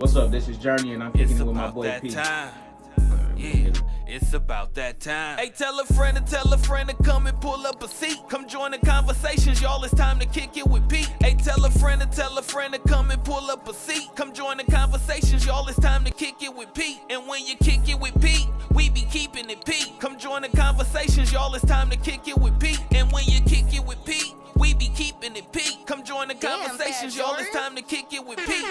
What's up? This is Jerne, and I'm kicking It's it with my about boy that P. time. Yeah, it's about that time. Hey, tell a friend to come and pull up a seat. Come join the conversations, y'all. It's time to kick it with Pete. Hey, tell a friend to come and pull up a seat. Come join the conversations, y'all. It's time to kick it with Pete. And when you kick it with Pete, we be keeping it Pete. Come join the conversations, y'all. It's time to kick it with Pete. And when you kick it with Pete, we be keeping it Pete. Come join the conversations, y'all. It's time to kick it with Pete.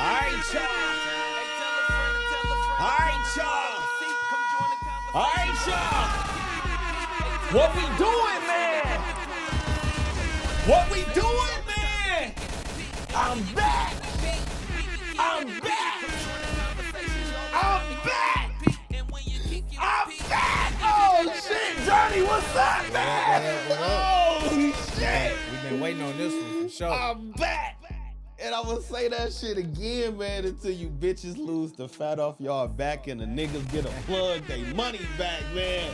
Alright, y'all. Alright, y'all. What we doing, man? What we doing, man? I'm back. I'm back. I'm back. I'm back. Oh, shit. Johnny, what's up, man? Oh, shit. We've been waiting on this one for sure. I'm back. And I'm gonna say that shit again, man, until you bitches lose the fat off y'all back and the niggas get a plug they money back, man.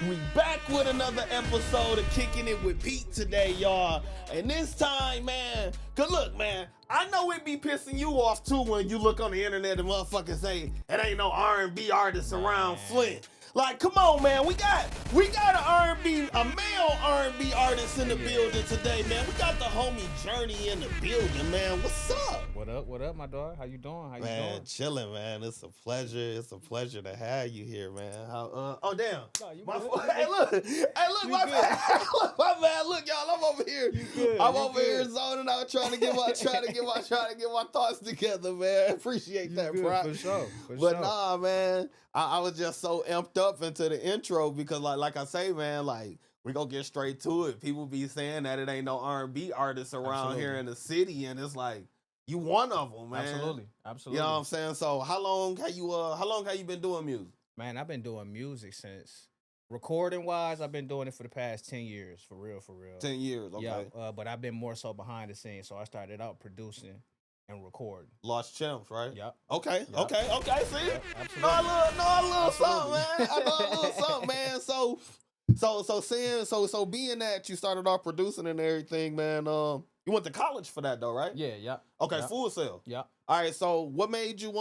We back with another episode of Kicking It with Pete today, y'all. And this time, man, cause look, man, I know it be pissing you off too when you look on the internet and motherfuckers say it ain't no R&B artists around Flint. Like, come on, man. We got an R&B, a male R&B artist in the building today, man. We got the homie Jerne in the building, man. What's up? What up, my dog? How you doing? How you Man, doing? chilling, man. It's a pleasure. It's a pleasure to have you here, man. How? Oh, damn. No, you My, good. hey, look, my good. bad. Look, my bad. Look, y'all. I'm over here. good, I'm you over here good. zoning out, trying to get my thoughts together, man. Appreciate that, good, bro. for sure. But nah, man, I was just so amped up into the intro because, like I say, man, like we gonna get straight to it. People be saying that it ain't no R&B artists around here in the city, and it's like you one of them, man. Absolutely. You know what I'm saying? So how long have you been doing music? Man, I've been doing music since recording wise. I've been doing it for the past 10 years, for real. 10 years, okay. Yeah, but I've been more so behind the scenes. So I started out producing and recording. Lost Champs, right? Yep. Okay. See? Yep, absolutely. Know a little something, Absolutely. man. I know a little something, man. So being that you started off producing and everything, man, you went to college for that though, right? Yeah. Okay, Yep. Full Sail. Yeah. All right, so what made you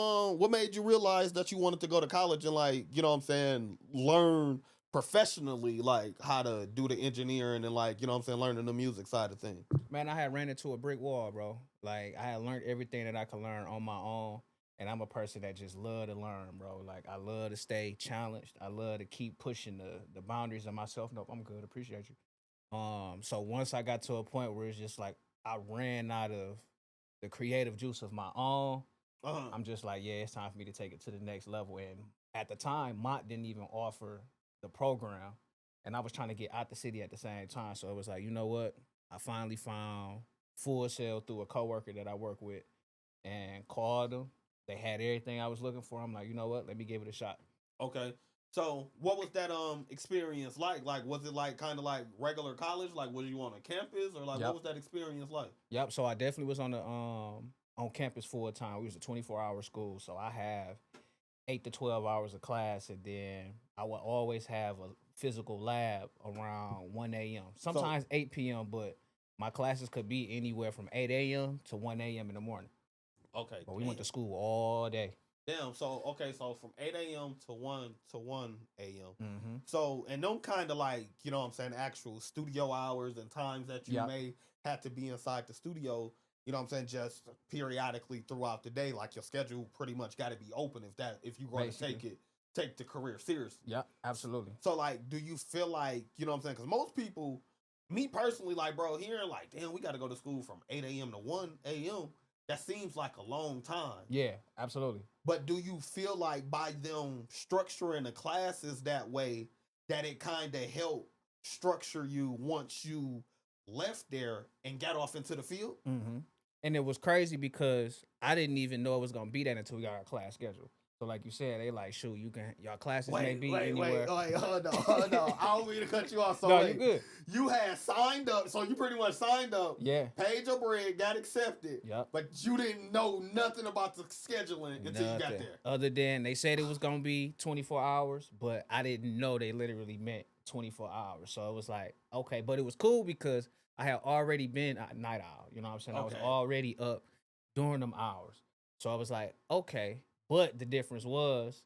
realize that you wanted to go to college and, like, you know what I'm saying, learn professionally, like how to do the engineering and, like, you know what I'm saying, learning the music side of things? Man, I had ran into a brick wall, bro. Like, I had learned everything that I could learn on my own. And I'm a person that just love to learn, bro. Like, I love to stay challenged. I love to keep pushing the boundaries of myself. Nope, I'm good. Appreciate you. So once I got to a point where it's just like I ran out of the creative juice of my own, I'm just like, yeah, it's time for me to take it to the next level. And at the time, Mott didn't even offer the program. And I was trying to get out the city at the same time. So it was like, you know what? I finally found Full Sail through a coworker that I work with and called them. They had everything I was looking for. I'm like, you know what? Let me give it a shot. Okay. So what was that experience like? Like, was it like kind of like regular college? Like, was you on a campus or like Yep. what was that experience like? Yep. So I definitely was on the on campus full time. We was a 24-hour school, so I have 8 to 12 hours of class, and then I would always have a physical lab around 1 a.m. Sometimes 8 p.m., but my classes could be anywhere from 8 a.m. to 1 a.m. in the morning. Okay. But we went to school all day. Damn. So from 8 a.m. to 1 a.m. Mm-hmm. So, and them kind of like, you know what I'm saying, actual studio hours and times that you Yep. may have to be inside the studio, you know what I'm saying, just periodically throughout the day, like your schedule pretty much got to be open if you're going Basically. to take the career seriously. Yeah, absolutely. So, like, do you feel like, you know what I'm saying, because most people, me personally, like, bro, hearing like, damn, we got to go to school from 8 a.m. to 1 a.m., that seems like a long time. Yeah, absolutely. But do you feel like by them structuring the classes that way, that it kind of helped structure you once you left there and got off into the field? Mm-hmm. And it was crazy because I didn't even know it was gonna be that until we got our class schedule. So like you said, they like, shoot, your classes may be anywhere. Hold on. I don't mean to cut you off. So no, wait, you good. You had signed up, so you pretty much signed up. Yeah. Paid your bread, got accepted. Yep. But you didn't know nothing about the scheduling until you got there. Other than they said it was gonna be 24 hours, but I didn't know they literally meant 24 hours. So it was like, okay, but it was cool because I had already been a night owl. You know what I'm saying? I was Okay. already up during them hours. So I was like, okay. But the difference was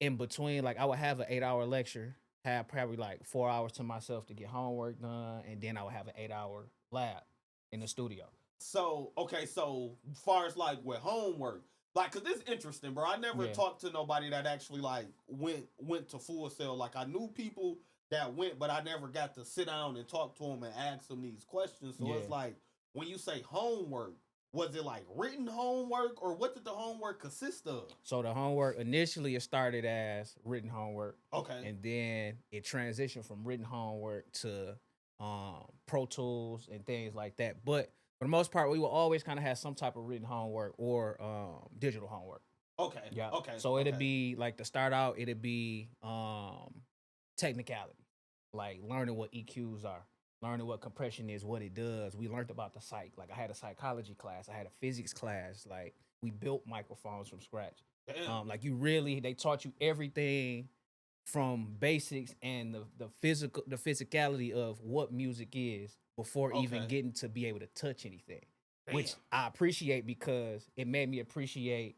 in between, like I would have an 8-hour lecture, have probably like 4 hours to myself to get homework done, and then I would have an 8-hour lab in the studio. So okay, so far as like with homework, like, cause this is interesting, bro. I never Yeah. talked to nobody that actually like went to Full Sail. Like I knew people that went, but I never got to sit down and talk to them and ask them these questions. So it's Yeah. like when you say homework, was it like written homework or what did the homework consist of? So the homework initially it started as written homework, Okay. and then it transitioned from written homework to Pro Tools and things like that. But for the most part, we will always kind of have some type of written homework or digital homework. Okay. Yeah. Okay. So it'd okay. be like to start out, it'd be technicality, like learning what EQs are, learning what compression is, what it does. We learned about the psych. Like I had a psychology class, I had a physics class. Like we built microphones from scratch. Damn. Like they taught you everything from basics and the physicality of what music is before even Okay. getting to be able to touch anything, Damn. which I appreciate because it made me appreciate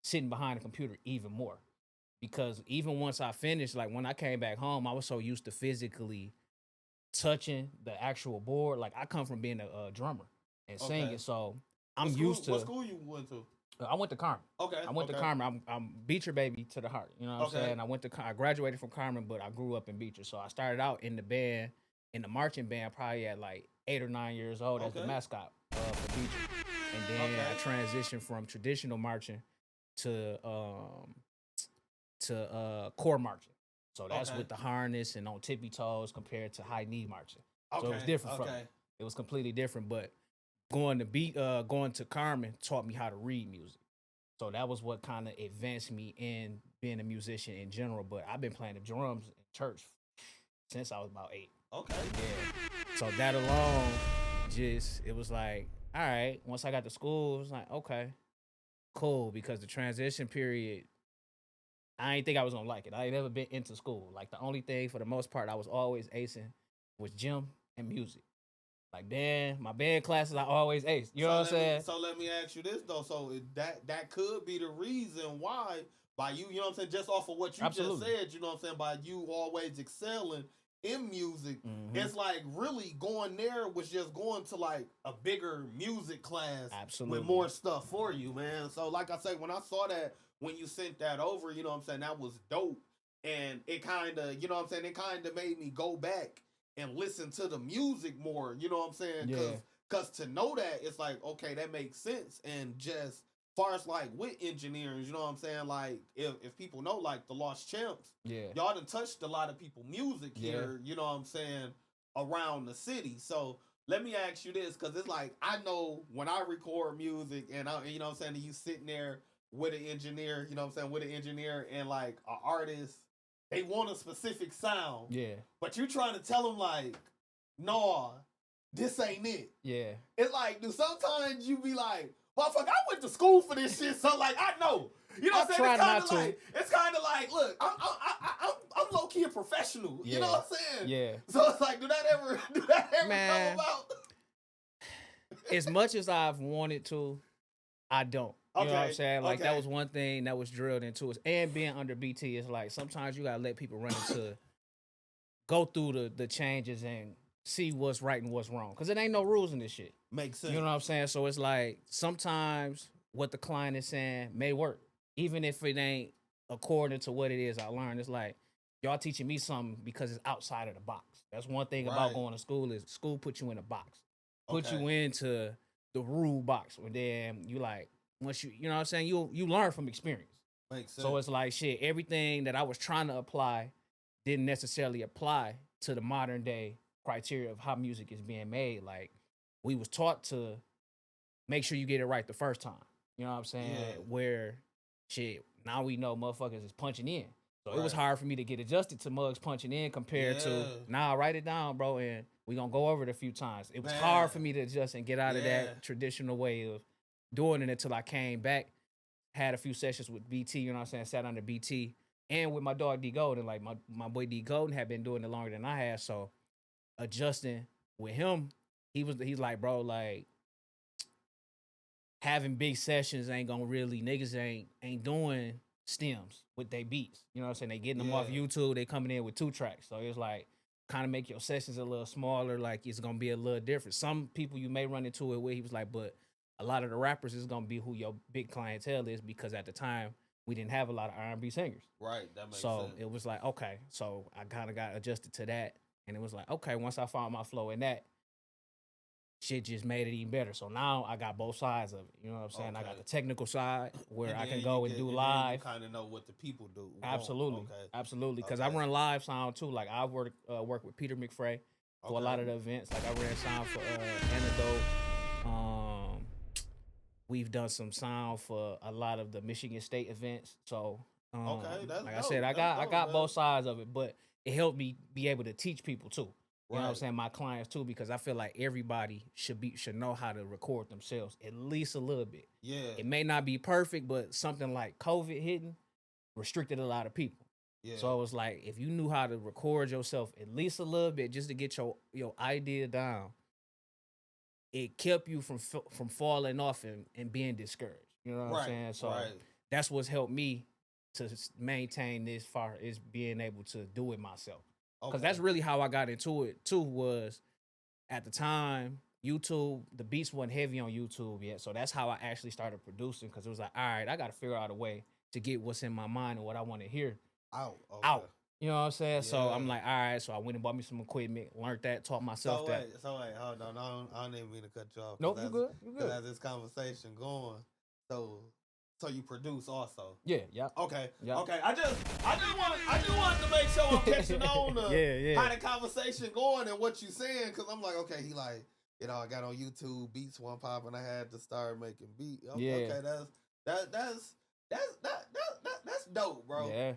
sitting behind a computer even more. Because even once I finished, like when I came back home, I was so used to physically touching the actual board. Like I come from being a drummer and Okay. singing, so I'm What used to. What school you went to? I went to Carmen. Okay. I went to Carmen. I'm Beecher baby to the heart. You know what I'm Okay. saying? I graduated from Carmen, but I grew up in Beecher. So I started out in the band, in the marching band, probably at like 8 or 9 years old as the Okay. mascot for Beecher. And then Okay. I transitioned from traditional marching to core marching. So that's Okay. with the harness and on tippy toes compared to high knee marching. Okay. So it was different from Okay. me. It was completely different. But going to Carmen taught me how to read music. So that was what kind of advanced me in being a musician in general. But I've been playing the drums in church since I was about 8. Okay. Yeah. So that alone, it was like, all right. Once I got to school, it was like, okay, cool. Because the transition period, I ain't think I was gonna like it. I ain't never been into school. Like the only thing for the most part I was always acing was gym and music. Like my band classes I always ace. You know what I'm saying? So let me ask you this though. So that could be the reason why by you know what I'm saying, just off of what you Absolutely. just said, you know what I'm saying, by you always excelling in music, it's like really going there was just going to like a bigger music class Absolutely. with more stuff for you, man. So like I say, when I saw that when you sent that over, you know what I'm saying, that was dope. And it kind of, you know what I'm saying, it kind of made me go back and listen to the music more, you know what I'm saying? Yeah. Cause to know that, it's like, okay, that makes sense. And just far as like with engineering, you know what I'm saying? Like if people know like the Lost Champs, Yeah. y'all done touched a lot of people music here, you know what I'm saying, around the city. So let me ask you this, cause it's like I know when I record music and you know what I'm saying, you sitting there with an engineer, you know what I'm saying, with an engineer and like an artist, they want a specific sound. Yeah. But you trying to tell them like, nah, this ain't it. Yeah. It's like, do sometimes you be like, motherfucker, I went to school for this shit, so like I know. You know what I'm saying? It's kind of like, look, I'm low key a professional. Yeah. You know what I'm saying? Yeah. So it's like, do that ever Man. come about? As much as I've wanted to, I don't. You know what I'm saying? Like that was one thing that was drilled into us. And being under BT is like sometimes you gotta let people go through the changes and see what's right and what's wrong. Cause it ain't no rules in this shit. Makes sense. You know what I'm saying? So it's like sometimes what the client is saying may work. Even if it ain't according to what it is I learned. It's like y'all teaching me something because it's outside of the box. That's one thing about going to school is school put you in a box. Put you into the rule box. And then you like, once you know what I'm saying, you learn from experience. Makes sense. So it's like shit, everything that I was trying to apply didn't necessarily apply to the modern day criteria of how music is being made. Like we was taught to make sure you get it right the first time. You know what I'm saying? Yeah. Where shit, now we know motherfuckers is punching in. So it was hard for me to get adjusted to mugs punching in compared to nah, write it down, bro, and we gonna go over it a few times. It was hard for me to adjust and get out of that traditional way of doing it until I came back, had a few sessions with BT, you know what I'm saying, sat under BT, and with my dog D Golden, like my boy D Golden had been doing it longer than I had, so adjusting with him, he's like, bro, like having big sessions ain't gonna really niggas ain't doing stems with they beats. You know what I'm saying? They getting them off YouTube, they coming in with 2 tracks. So it's like kind of make your sessions a little smaller, like it's gonna be a little different. Some people you may run into it with, he was like, but a lot of the rappers is gonna be who your big clientele is because at the time we didn't have a lot of R&B singers. Right, that makes So sense. it was like, okay. So I kind of got adjusted to that. And it was like, okay, once I found my flow in that, shit just made it even better. So now I got both sides of it. You know what I'm saying? I got Okay. the technical side where And I then can go you and get- do and then live. You kind of know what the people do. Absolutely, Okay. absolutely. Because I Okay. run live sound too. Like I work with Peter McFray for a lot of the events. Like I ran sound for Antidote. We've done some sound for a lot of the Michigan State events. So Okay, that's like dope. I said, I That's got dope, both man. sides of it, but it helped me be able to teach people too. You know what I'm Right. saying? My clients too, because I feel like everybody should know how to record themselves at least a little bit. Yeah. It may not be perfect, but something like COVID hitting restricted a lot of people. Yeah. So it was like if you knew how to record yourself at least a little bit just to get your idea down, it kept you from falling off and being discouraged. You know what I'm saying? So that's what's helped me to maintain this far is being able to do it myself. Because that's really how I got into it too. Was at the time YouTube, the beats wasn't heavy on YouTube yet, so that's how I actually started producing. Because it was like, all right, I got to figure out a way to get what's in my mind and what I want to hear out. You know what I'm saying? Yeah. So I'm like, all right. So I went and bought me some equipment, learned that, taught myself that. So wait, hold on. I don't even mean to cut you off. Nope, you good. You good. As this conversation going, so you produce also. Yeah. Okay. Yeah. Okay. I just wanted to make sure I'm catching on to how the conversation going and what you saying, because I'm like, okay, he like, I got on YouTube, beats one pop, and I had to start making beats. Okay, that's dope, bro. Yeah.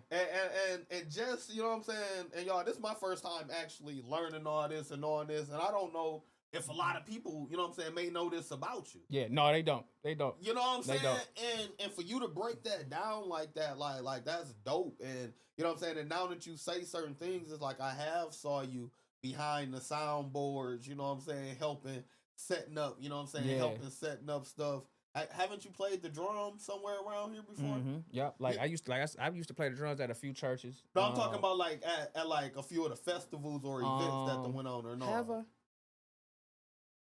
And just, you know what I'm saying? And y'all, this is my first time actually learning all this and knowing this, and I don't know if a lot of people, you know what I'm saying, may know this about you. Yeah, no, they don't. They don't. You know what I'm saying? They don't. And for you to break that down like that, like that's dope. And you know what I'm saying? And now that you say certain things, it's like I have saw you behind the soundboards, you know what I'm saying, helping setting up, you know what I'm saying, helping setting up stuff. Haven't you played the drums somewhere around here before? Mm-hmm. Yep. I used to play the drums at a few churches. No, I'm talking about like at like a few of the festivals or events that went on or no. Have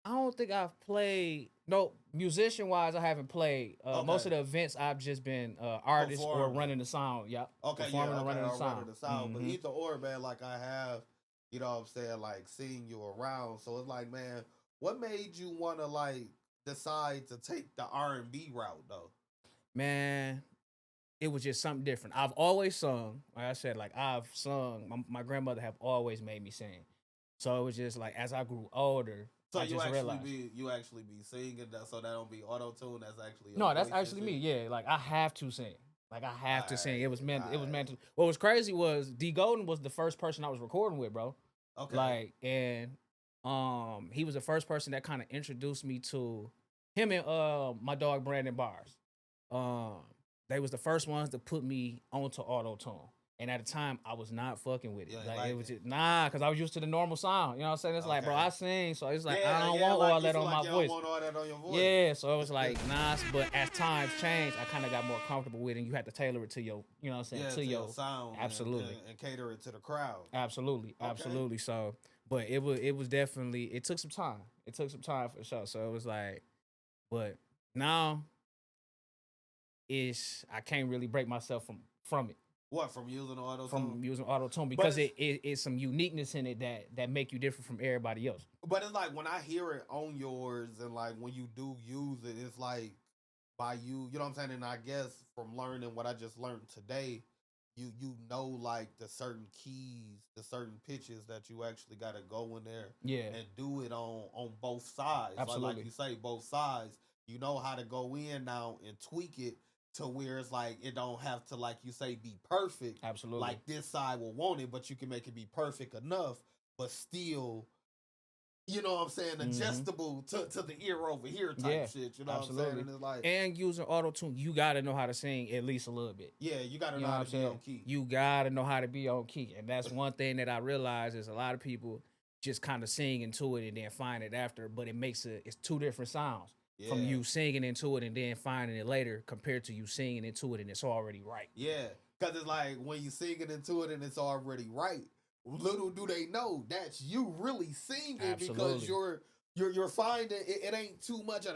I don't think I've played. No, musician wise, I haven't played. Most of the events I've just been artist or running the sound. Yep. Okay, performing or running the sound. Mm-hmm. But either or, man, like I have, you know what I'm saying, like seeing you around. So it's like, man, what made you want to like decide to take the R&B route though? Man, it was just something different. I've always sung. Like I said, like I've sung. My grandmother have always made me sing. So it was just like as I grew older. So I you actually be singing that, so that don't be auto tune. That's actually that's actually me. Yeah, like I have to sing. Like I have to sing. It was meant. It was meant to. What was crazy was D Golden was the first person I was recording with, bro. Okay. Like and he was the first person that kind of introduced me to him and my dog Brandon Bars. They was the first ones to put me onto auto tune. And at the time, I was not fucking with it. Yeah, it was just because I was used to the normal sound. You know what I'm saying? It's like, bro, I sing, so it's like I don't want like, all that on my voice. Don't want all that on your voice. Yeah, so it was like, nah. But as times changed, I kind of got more comfortable with it. And you had to tailor it to your, you know what I'm saying, to your sound, absolutely, and cater it to the crowd. Absolutely. So, but it was definitely it took some time. It took some time for sure. So it was like, but now, I can't really break myself from it. What, from using auto tune? From using auto tune because it's some uniqueness in it that make you different from everybody else. But it's like when I hear it on yours and like when you do use it, it's like by you know what I'm saying? And I guess from learning what I just learned today, you know like the certain keys, the certain pitches that you actually got to go in there and do it on both sides. Absolutely. Like you say, both sides. You know how to go in now and tweak it to where it's like it don't have to, like you say, be perfect. Absolutely. Like this side will want it, but you can make it be perfect enough, but still you know what I'm saying, adjustable to the ear over here type shit. You know what I'm saying? And it's like, and using auto tune, you gotta know how to sing at least a little bit. Yeah, you gotta know how to be on key. You gotta know how to be on key, and that's one thing that I realize is a lot of people just kind of sing into it and then find it after, but it's two different sounds from you singing into it and then finding it later compared to you singing into it and it's already right. Yeah, because it's like when you singing into it and it's already right. Little do they know that's you really singing because you're finding it ain't too much of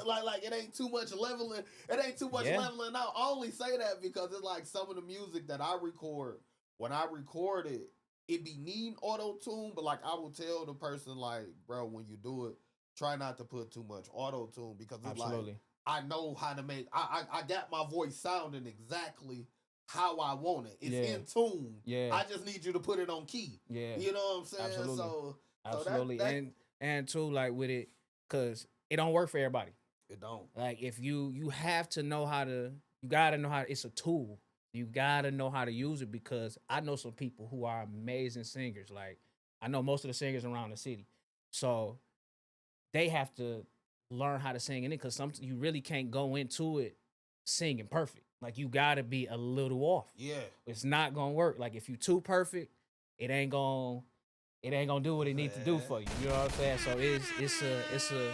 like it ain't too much leveling. It ain't too much leveling out. I only say that because it's like some of the music that I record, when I record it be needing auto tune, but like I will tell the person like, bro, when you do it, try not to put too much auto tune because it's like I know how to make I got my voice sounding exactly how I want it. It's in tune. Yeah. I just need you to put it on key. Yeah. You know what I'm saying? Absolutely. Absolutely. And too, like with it, cause it don't work for everybody. It don't. Like if you have to know how to, you gotta know how, it's a tool. You gotta know how to use it because I know some people who are amazing singers. Like I know most of the singers around the city. So they have to learn how to sing in it because you really can't go into it singing perfect. Like you gotta be a little off. Yeah. It's not gonna work. Like if you too perfect, it ain't gonna do what it needs to do for you. You know what I'm saying? So it's a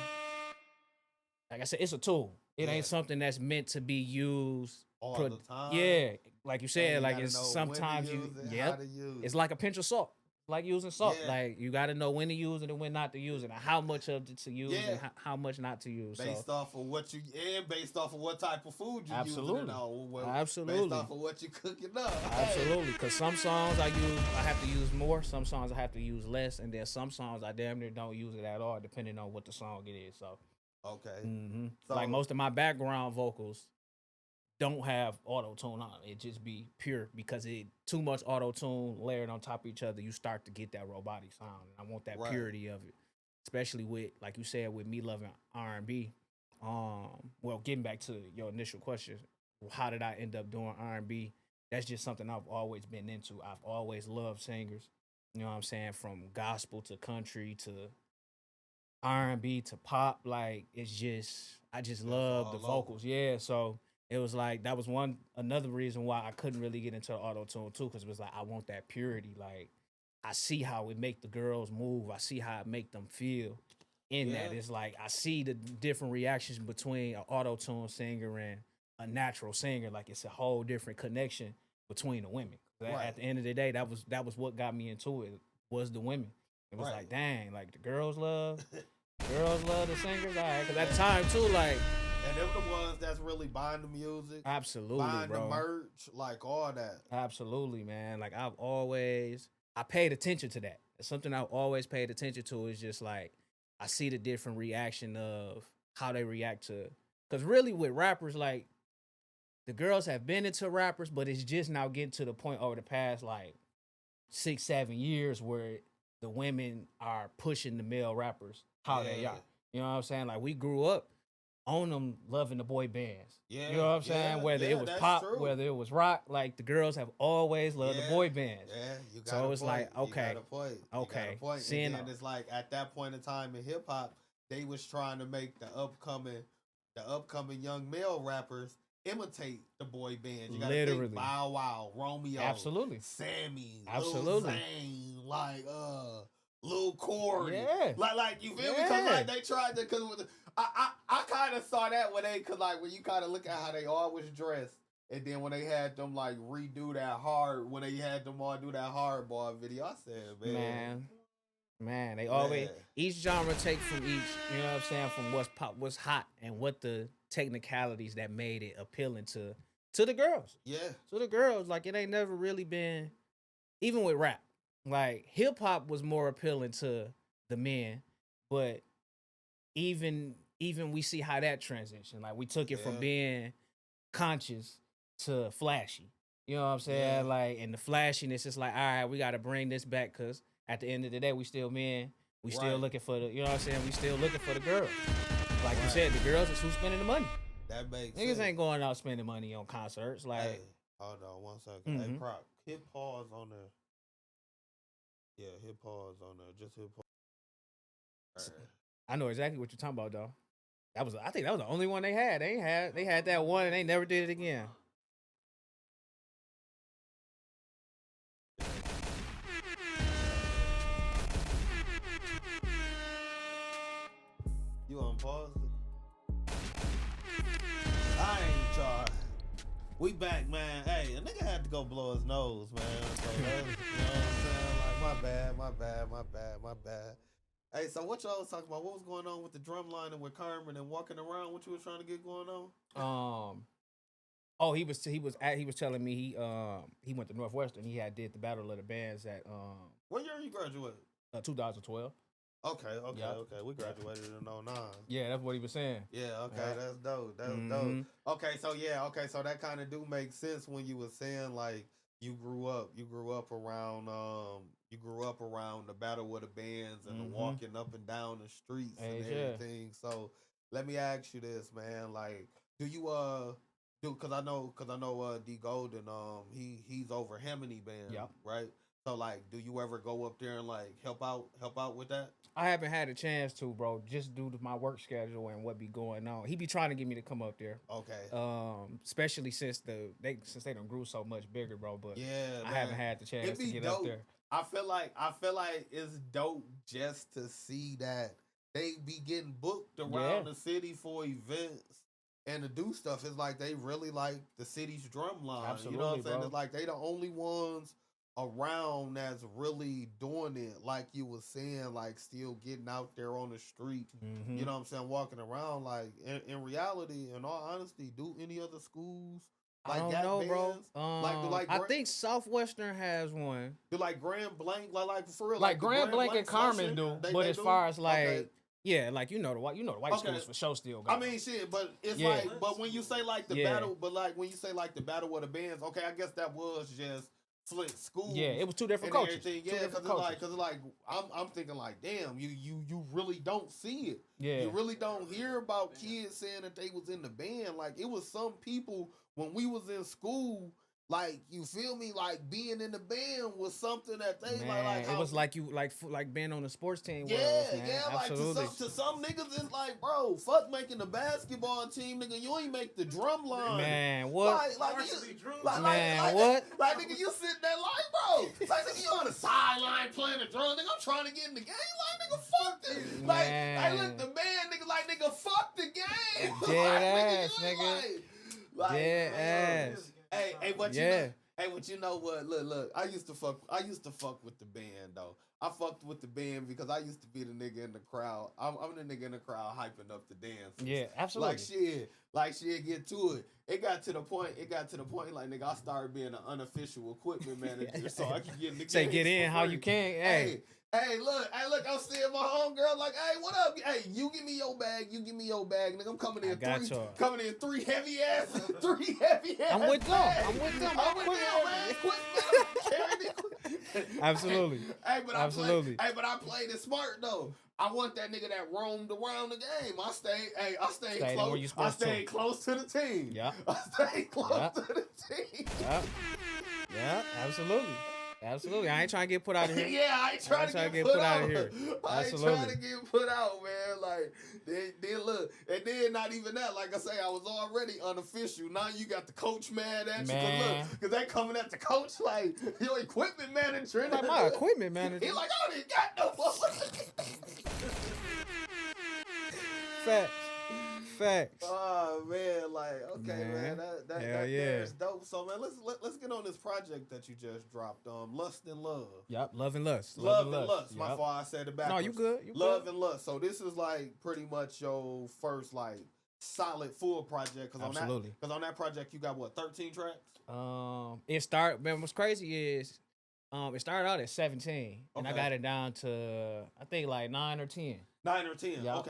like I said, it's a tool. It ain't something that's meant to be used all the time. Yeah. Like you said, like it's sometimes it's like a pinch of salt. Like using salt. Yeah. Like you gotta know when to use it and when not to use it and how much of it to use and how much not to use. Based off of what you based off of what type of food you using it on. Absolutely. Based off of what you cooking up. Absolutely. Cause some songs I have to use more, some songs I have to use less, and then some songs I damn near don't use it at all, depending on what the song it is. So So, like most of my background vocals don't have auto tune on it. Just be pure because it too much auto tune layered on top of each other. You start to get that robotic sound. And I want that purity of it, especially with, like you said, with me loving R&B. Well, getting back to your initial question, how did I end up doing R&B? That's just something I've always been into. I've always loved singers. You know what I'm saying? From gospel to country to R&B to pop. Like I just love the vocals. Yeah, so it was like that was another reason why I couldn't really get into auto tune too, because it was like I want that purity. Like I see how it make the girls move. I see how it make them feel in that. It's like I see the different reactions between an auto tune singer and a natural singer. Like it's a whole different connection between the women. At the end of the day, that was what got me into it was the women. It was like, dang, like the girls love the singers. All right, because at the time too, like. And they're the ones that's really buying the music. Absolutely, buying bro. the merch, like all that. Absolutely, man. Like I paid attention to that. It's something I've always paid attention to is just like, I see the different reaction of how they react to, because really with rappers, like the girls have been into rappers, but it's just now getting to the point over the past like 6-7 years where the women are pushing the male rappers how they are. You know what I'm saying? Like we grew up on them loving the boy bands. Yeah, you know what I'm saying? Whether it was pop, whether it was rock, like the girls have always loved the boy bands. Yeah, you got so it's like, okay, okay. And then it's like at that point in time in hip hop, they was trying to make the upcoming young male rappers imitate the boy bands. You gotta think Bow Wow, Romeo, absolutely, Sammy, absolutely, Lil Zane, like Lil Corey, like you feel me? Because like they tried to, because I kind of saw that when you kind of look at how they always dressed, and then when they had them like redo that when they had them all do that hardball video, I said, man, they always each genre take from each. You know what I'm saying? From what's pop, what's hot, and what the technicalities that made it appealing to the girls. Yeah, to the girls. Like it ain't never really been, even with rap. Like hip hop was more appealing to the men, but even we see how that transition. Like we took it from being conscious to flashy. You know what I'm saying? Yeah. Like, and the flashiness is like, all right, we got to bring this back because at the end of the day, we still men. We still looking for the, you know what I'm saying? We still looking for the girls. Like you said, the girls is who's spending the money. That makes Niggas ain't going out spending money on concerts. Like, hey, hold on 1 second. Hey, Proc, hit pause on there. Yeah, hit pause on there. Just hit pause. I know exactly what you're talking about, though. I think that was the only one they had. They had that one and they never did it again. You unpaused it? I ain't y'all. We back, man. Hey, a nigga had to go blow his nose, man. So that's, you know what I'm saying? Like, my bad. Hey, so what y'all was talking about? What was going on with the drum line and with Carmen and walking around? What you was trying to get going on? Oh, he was telling me he went to Northwestern. He had did the Battle of the Bands at What year you graduated? 2012. Okay. We graduated in 09. Yeah, that's what he was saying. Yeah, okay, that's dope. That's dope. Okay, so that kind of do make sense when you were saying like you grew up around the Battle of the Bands and the walking up and down the streets and everything. So let me ask you this, man. Like, do you cause I know D Golden, he's over Heminy Band, right? So like, do you ever go up there and like help out with that? I haven't had a chance to, bro, just due to my work schedule and what be going on. He be trying to get me to come up there. Okay. Especially since they done grew so much bigger, bro. But yeah, I haven't had the chance to get dope. up there. I feel like it's dope just to see that they be getting booked around the city for events and to do stuff. It's like they really like the city's drum line. Absolutely, you know what I'm saying? bro. It's like they the only ones around that's really doing it, like you was saying, like still getting out there on the street. You know what I'm saying, walking around. Like in reality, in all honesty, do any other schools like I don't know, bands? bro. I think Southwestern has one. Do like Grand Blanc, like for real, like Grand Blanc and Carmen do, but as far as like. Okay. Yeah, like the white schools for sure still got. I mean, shit, but it's like, but when you say like the battle, but like when you say like the Battle of the Bands, okay, I guess that was just Flint schools. Yeah, it was two different cultures. Yeah, because it's like I'm thinking like, damn, you really don't see it. Yeah, you really don't hear about kids saying that they was in the band. Like it was some people when we was in school. Like, you feel me? Like being in the band was something that they like. It was like you like being on the sports team. Yeah, absolutely. Like to some niggas, it's like, bro, fuck making the basketball team, nigga. You ain't make the drum line. Man, what? Like what? Like nigga, you sitting there like, bro, like nigga, you on the sideline playing the drum, nigga. I'm trying to get in the game, like nigga, fuck this. Like, I look the band, nigga, like nigga, fuck the game. Dead ass, nigga. Like, dead ass. Hey, but you know what? Look. I used to fuck with the band though. I fucked with the band because I used to be the nigga in the crowd. I'm the nigga in the crowd hyping up the dance. Yeah, absolutely. Like shit, get to it. It got to the point, like nigga, I started being an unofficial equipment manager so I could get in the game. Say get in how you can. Hey, look, I'm seeing my homegirl like, hey, what up? Hey, you give me your bag, nigga. I'm coming in three heavy ass. I'm with them. Absolutely. Hey, but I played it smart though. I want that nigga that roamed around the game. I stayed close to the team. Yeah. I stayed close to the team. Yeah, absolutely. Absolutely. I ain't trying to get put out of here. Yeah, I ain't trying to get put out of here. I ain't trying to get put out, man. Like, then look. And then not even that. Like I say, I was already unofficial. Now you got the coach mad at you. Because they coming at the coach like, your equipment manager. Like my equipment manager. He like, I didn't got no Facts. Oh man, like okay, man, that's dope. So man, let's get on this project that you just dropped. Lust and Love. Yep, Love and Lust. Love and Lust. My fault, I said it backwards. No, you good. Love and Lust. So this is like pretty much your first like solid full project. Absolutely. Because on that project you got what, 13 tracks? It started. Man, what's crazy is, it started out at 17, and I got it down to I think like 9 or 10. 9 or 10. Yep.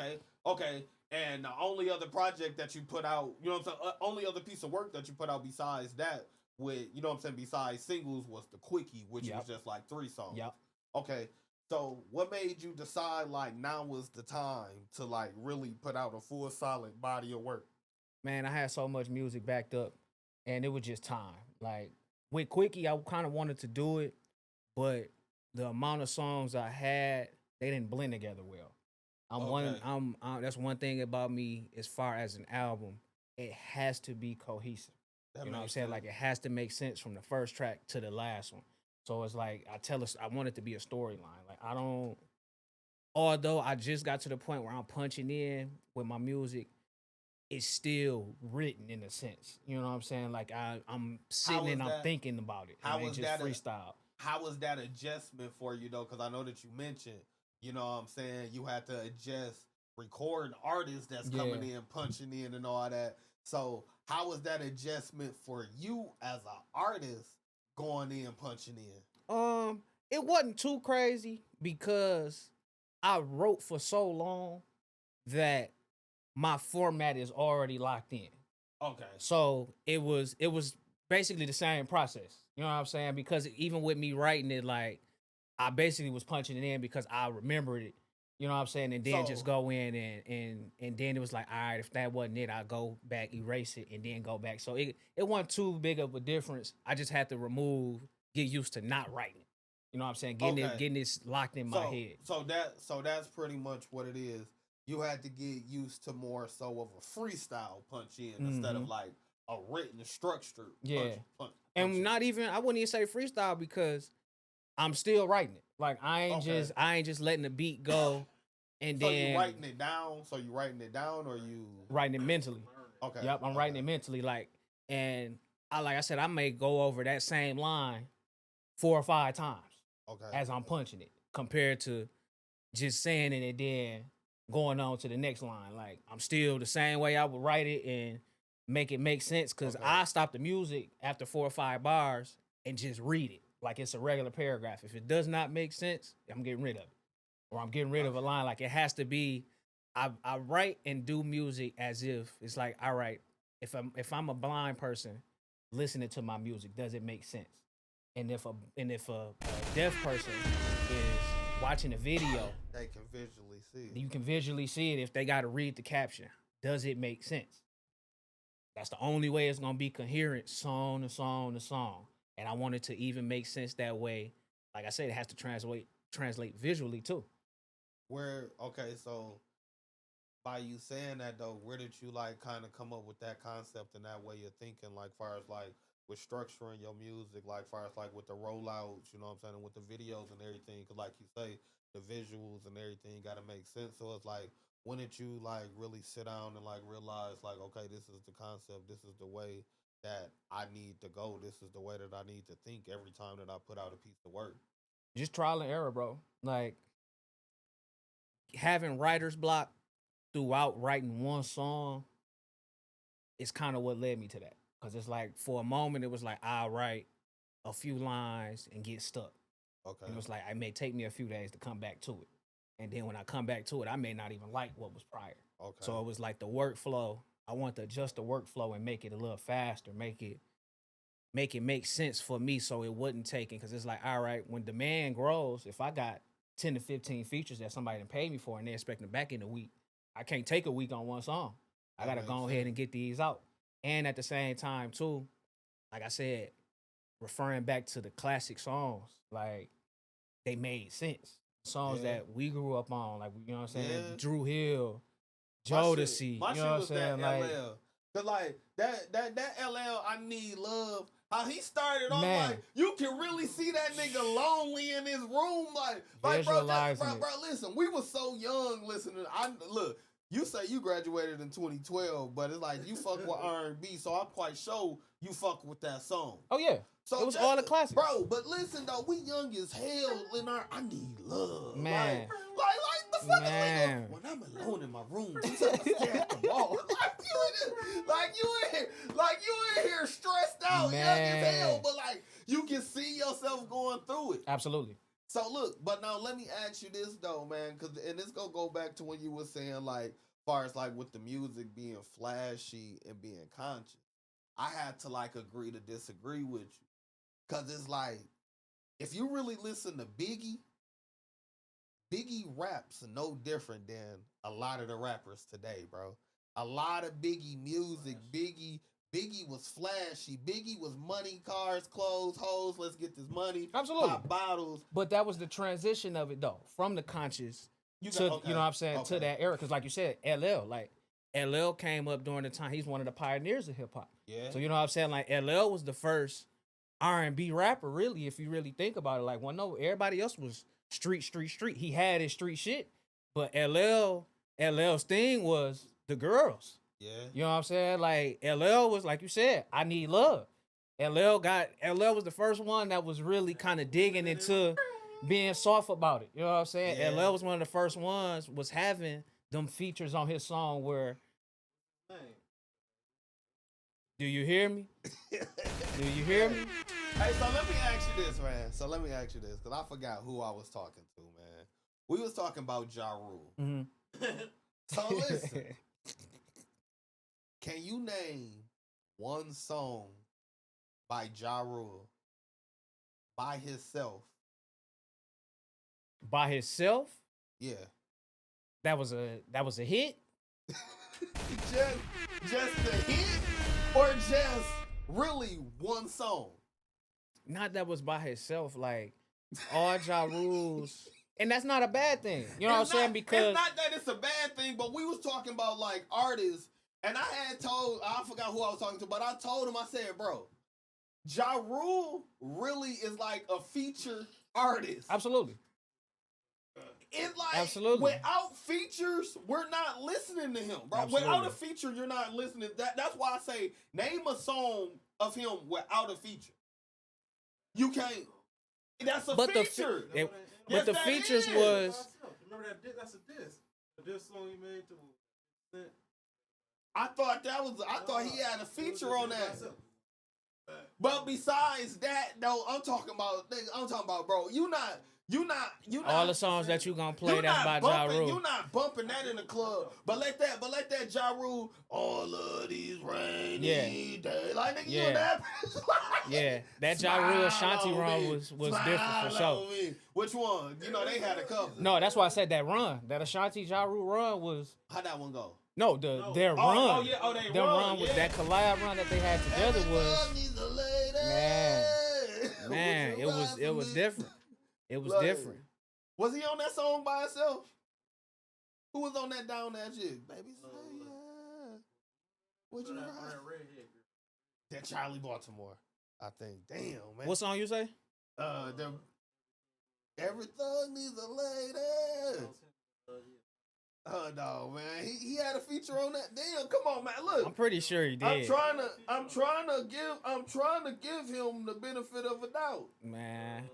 Okay. And the only other project that you put out, you know what I'm saying? Only other piece of work that you put out besides that, with, you know what I'm saying, besides singles, was the Quickie, which was just like 3 songs. Yep. Okay. So what made you decide like now was the time to like really put out a full solid body of work? Man, I had so much music backed up, and it was just time. Like with Quickie, I kind of wanted to do it, but the amount of songs I had, they didn't blend together well. Okay. That's one thing about me as far as an album. It has to be cohesive. That You know what I'm makes saying? sense. Like it has to make sense from the first track to the last one. So it's like I want it to be a storyline. Like I don't. Although I just got to the point where I'm punching in with my music, it's still written in a sense. You know what I'm saying? Like I'm How sitting was and I'm that? thinking about it. How It ain't was just that? freestyle. How was that adjustment for you though? Because I know that you mentioned, you know what I'm saying, you had to adjust recording artists that's Yeah. coming in, punching in, and all that. So how was that adjustment for you as an artist going in, punching in? It wasn't too crazy because I wrote for so long that my format is already locked in. Okay. So it was basically the same process. You know what I'm saying? Because even with me writing it, like I basically was punching it in because I remembered it. You know what I'm saying? And then just So- go in and then it was like, all right, if that wasn't it, I'll go back, erase it, and then go back. So it wasn't too big of a difference. I just had to get used to not writing it. You know what I'm saying? Okay. Getting this locked in my head. So that's pretty much what it is. You had to get used to more so of a freestyle punch in instead of like a written structured Yeah. punch And in. not even I wouldn't even say freestyle because I'm still writing it. Like I ain't just letting the beat go and So then you writing it down? So you writing it down or you writing it mentally. Okay. Yep, I'm writing it mentally. And like I said, I may go over that same line 4 or 5 times Okay. as I'm punching it, compared to just saying it and then going on to the next line. Like I'm still the same way I would write it and make it make sense because Okay. I stop the music after 4 or 5 bars and just read it like it's a regular paragraph. If it does not make sense, I'm getting rid of it, or I'm getting rid of a line. Like it has to be. I write and do music as if it's like, all right, if I'm a blind person listening to my music, does it make sense? And if a deaf person is watching a video, They can visually see. you can visually see it. If they got to read the caption, does it make sense? That's the only way it's gonna be coherent, song to song to song. And I want it to even make sense that way. Like I said, it has to translate visually too. So by you saying that though, where did you like kind of come up with that concept and that way of thinking, like far as like with structuring your music, like far as like with the rollouts, you know what I'm saying, and with the videos and everything, because like you say, the visuals and everything got to make sense. So it's like, when did you like really sit down and like realize like, okay, this is the concept, this is the way that I need to go, this is the way that I need to think every time that I put out a piece of work. Just trial and error, bro. Like having writer's block throughout writing one song is kind of what led me to that. Cause it's like for a moment it was like I'll write a few lines and get stuck. Okay. And it was like it may take me a few days to come back to it. And then when I come back to it, I may not even like what was prior. Okay. So it was like the workflow. I want to adjust the workflow and make it a little faster, make it make sense for me so it wouldn't take it. Cause it's like, all right, when demand grows, if I got 10 to 15 features that somebody done paid me for and they're expecting back in a week, I can't take a week on one song. I That gotta makes go ahead sense. and get these out. And at the same time, too, like I said, referring back to the classic songs, like they made sense. Songs Yeah. that we grew up on, like you know what I'm saying, Yeah. Drew Hill, My shit- Jodeci. My You shit know what I'm was saying? that Like, LL. Cause like that LL, I need love. How he started off, Man. like you can really see that nigga lonely in his room, like Visualizing it. bro. Listen, we was so young listening. Look. You say you graduated in 2012, but it's like you fuck with R&B, so I'm quite sure you fuck with that song. oh yeah, So it was all the classics, bro. But listen though, we young as hell in our. I need love, Man. Like the fuck Man. is when I'm alone in my room, just have to stare at the wall. like you in here stressed out, young as hell, Man. but like you can see yourself going through it. Absolutely. So look, but now let me ask you this though, man, and this gonna go back to when you were saying like, far as like with the music being flashy and being conscious, I had to like agree to disagree with you, cause it's like if you really listen to Biggie raps are no different than a lot of the rappers today, bro. A lot of Biggie music, Biggie was flashy. Biggie was money, cars, clothes, hoes. Let's get this money. Absolutely. Pop bottles. But that was the transition of it though, from the conscious to you know what I'm saying, to that era. Because like you said, LL came up during the time. He's one of the pioneers of hip hop. Yeah. So you know what I'm saying? Like LL was the first R&B rapper, really, if you really think about it. Like, well, no, everybody else was street. He had his street shit, but LL's thing was the girls. Yeah. You know what I'm saying? Like LL was, like you said, I need love. LL was the first one that was really kind of digging into being soft about it. You know what I'm saying? Yeah. LL was one of the first ones was having them features on his song where. Do you hear me? Do you hear me? Hey, so let me ask you this, man. Because I forgot who I was talking to, man. We was talking about Ja Rule. Mm-hmm. So listen. Can you name one song by Ja Rule by himself? By himself? Yeah. That was a hit? just a hit? Or just really one song? Not that was by himself, like all Ja Rules. And that's not a bad thing. You know what I'm saying? Because it's not that it's a bad thing, but we was talking about like artists, and I forgot who I was talking to, but I told him, I said, bro, Ja Rule really is like a feature artist. Absolutely. It's like, absolutely, without features, we're not listening to him, bro. Absolutely. Without a feature, you're not listening. That's why I say, name a song of him without a feature. You can't. That's a feature. But the features was. Remember that's a diss. The diss song he made to. I thought he had a feature on that. But besides that, though, I'm talking about, bro. You not all the songs that you gonna play that's by Ja Rule. You're not bumping that in the club. But let that Ja Rule, all of these rainy days. Like, nigga, you know that? Yeah, that Ja Rule Ashanti run was different for sure. Which one? You know, they had a couple. No, that's why I said that run. That Ashanti Ja Rule run was. How'd that one go? No, their run. Their run was that collab run that they had together was. Man, it was different. It was different. Was he on that song by himself? Who was on that Down That Shit? Baby, say yeah. What you got? That Charlie Baltimore, I think. Damn, man. What song you say? Every thug needs a lady. No, man. He had a feature on that. Damn, come on, man. Look. I'm pretty sure he did. I'm trying to give him the benefit of a doubt. Man,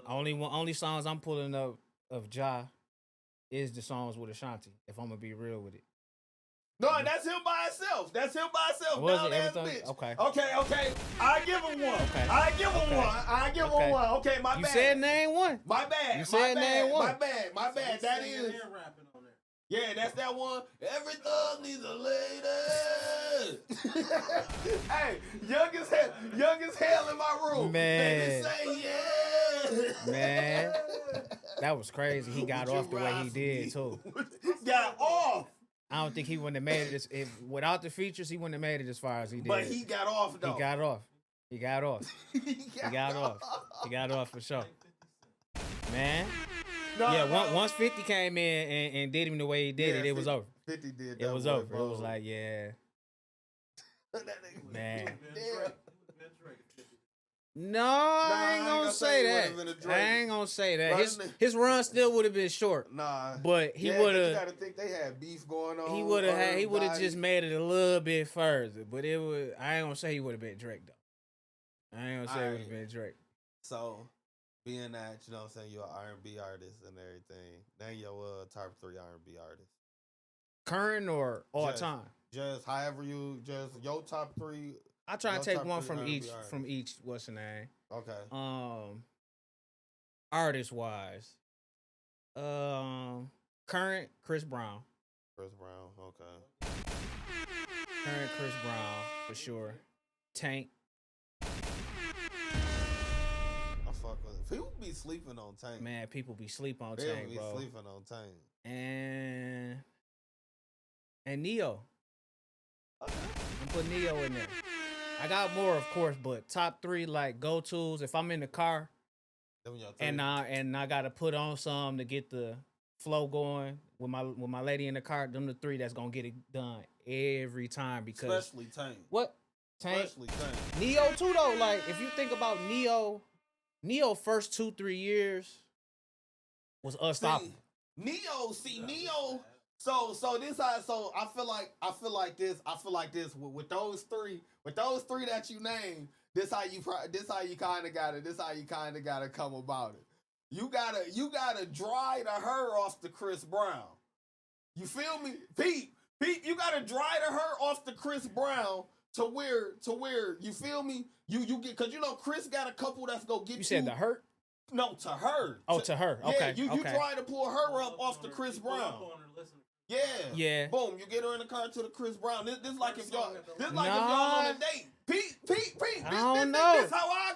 only songs I'm pulling up of Ja is the songs with Ashanti, if I'm gonna be real with it. No, that's him by himself. Was Down it ass everything? bitch. Okay. I give him one. Okay. I give him one. Okay, my bad. You said name one. My bad. You said name one. My bad. That is. Yeah, that's that one. Every thug needs a lady. Hey, young as hell in my room. Man. Baby, say yeah. Man, that was crazy. He got off the way he did too. Got off. I don't think he wouldn't have made it. Without the features, he wouldn't have made it as far as he did. But he got off though. He got off for sure. Man. Once 50 came in and did him the way he did it was over. 50 did that. It was over. It was like, yeah. Man. No, I ain't gonna say that. I ain't gonna say that. His run still would have been short. Nah. But he would have. You gotta think they had beef going on. He would have just made it a little bit further. But it would. I ain't gonna say he would have been Drake though. I ain't gonna say he would have been Drake. So, being that, you know what I'm saying, you're an R&B artist and everything, name your top 3 R&B artists. Current or all time? Just your top 3. I try to take one from R&B each. artists. From each. What's the name? Okay. Artist wise, current Chris Brown. Okay. Current Chris Brown for sure. Tank. Fuck with it. People be sleeping on Tank. Man, people be sleeping on Tank, bro. People be sleeping on Tank. And Neo. Okay. I'm putting Neo in there. I got more, of course, but top 3 like go-tos. If I'm in the car and I gotta put on some to get the flow going with my lady in the car. Them the three that's gonna get it done every time because Especially Tank. what Tank Especially Tank. Neo too though. Like if you think about Neo first 2-3 years was unstoppable. Neo. So this I feel like this with those three that you named. This how you kind of gotta come about it. You gotta dry the her off the Chris Brown. You feel me, Pete? You gotta dry the her off the Chris Brown to where you feel me. You get because Chris got a couple that's gonna get you. You said the hurt. No, to her. Oh, to her. Okay. Yeah, you trying to pull her up off the Chris Brown. Yeah. Boom, you get her in the car to the Chris Brown. This like if y'all if y'all on a date. Pete. I don't know. This how I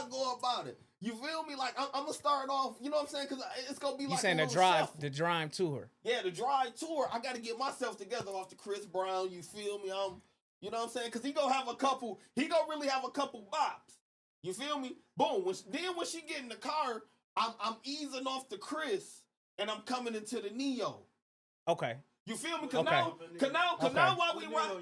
go about it. You feel me? Like I'm gonna start off. You know what I'm saying? Because it's gonna be like you saying a the drive, shuffle. the drive to her. Yeah, the drive tour. I got to get myself together off the Chris Brown. You feel me? You know what I'm saying? Because he gonna have a couple. He gonna really have a couple bops. You feel me? Boom. When she get in the car, I'm easing off the Chris and I'm coming into the Neo. Okay. You feel me? Cause Okay. now while we rock,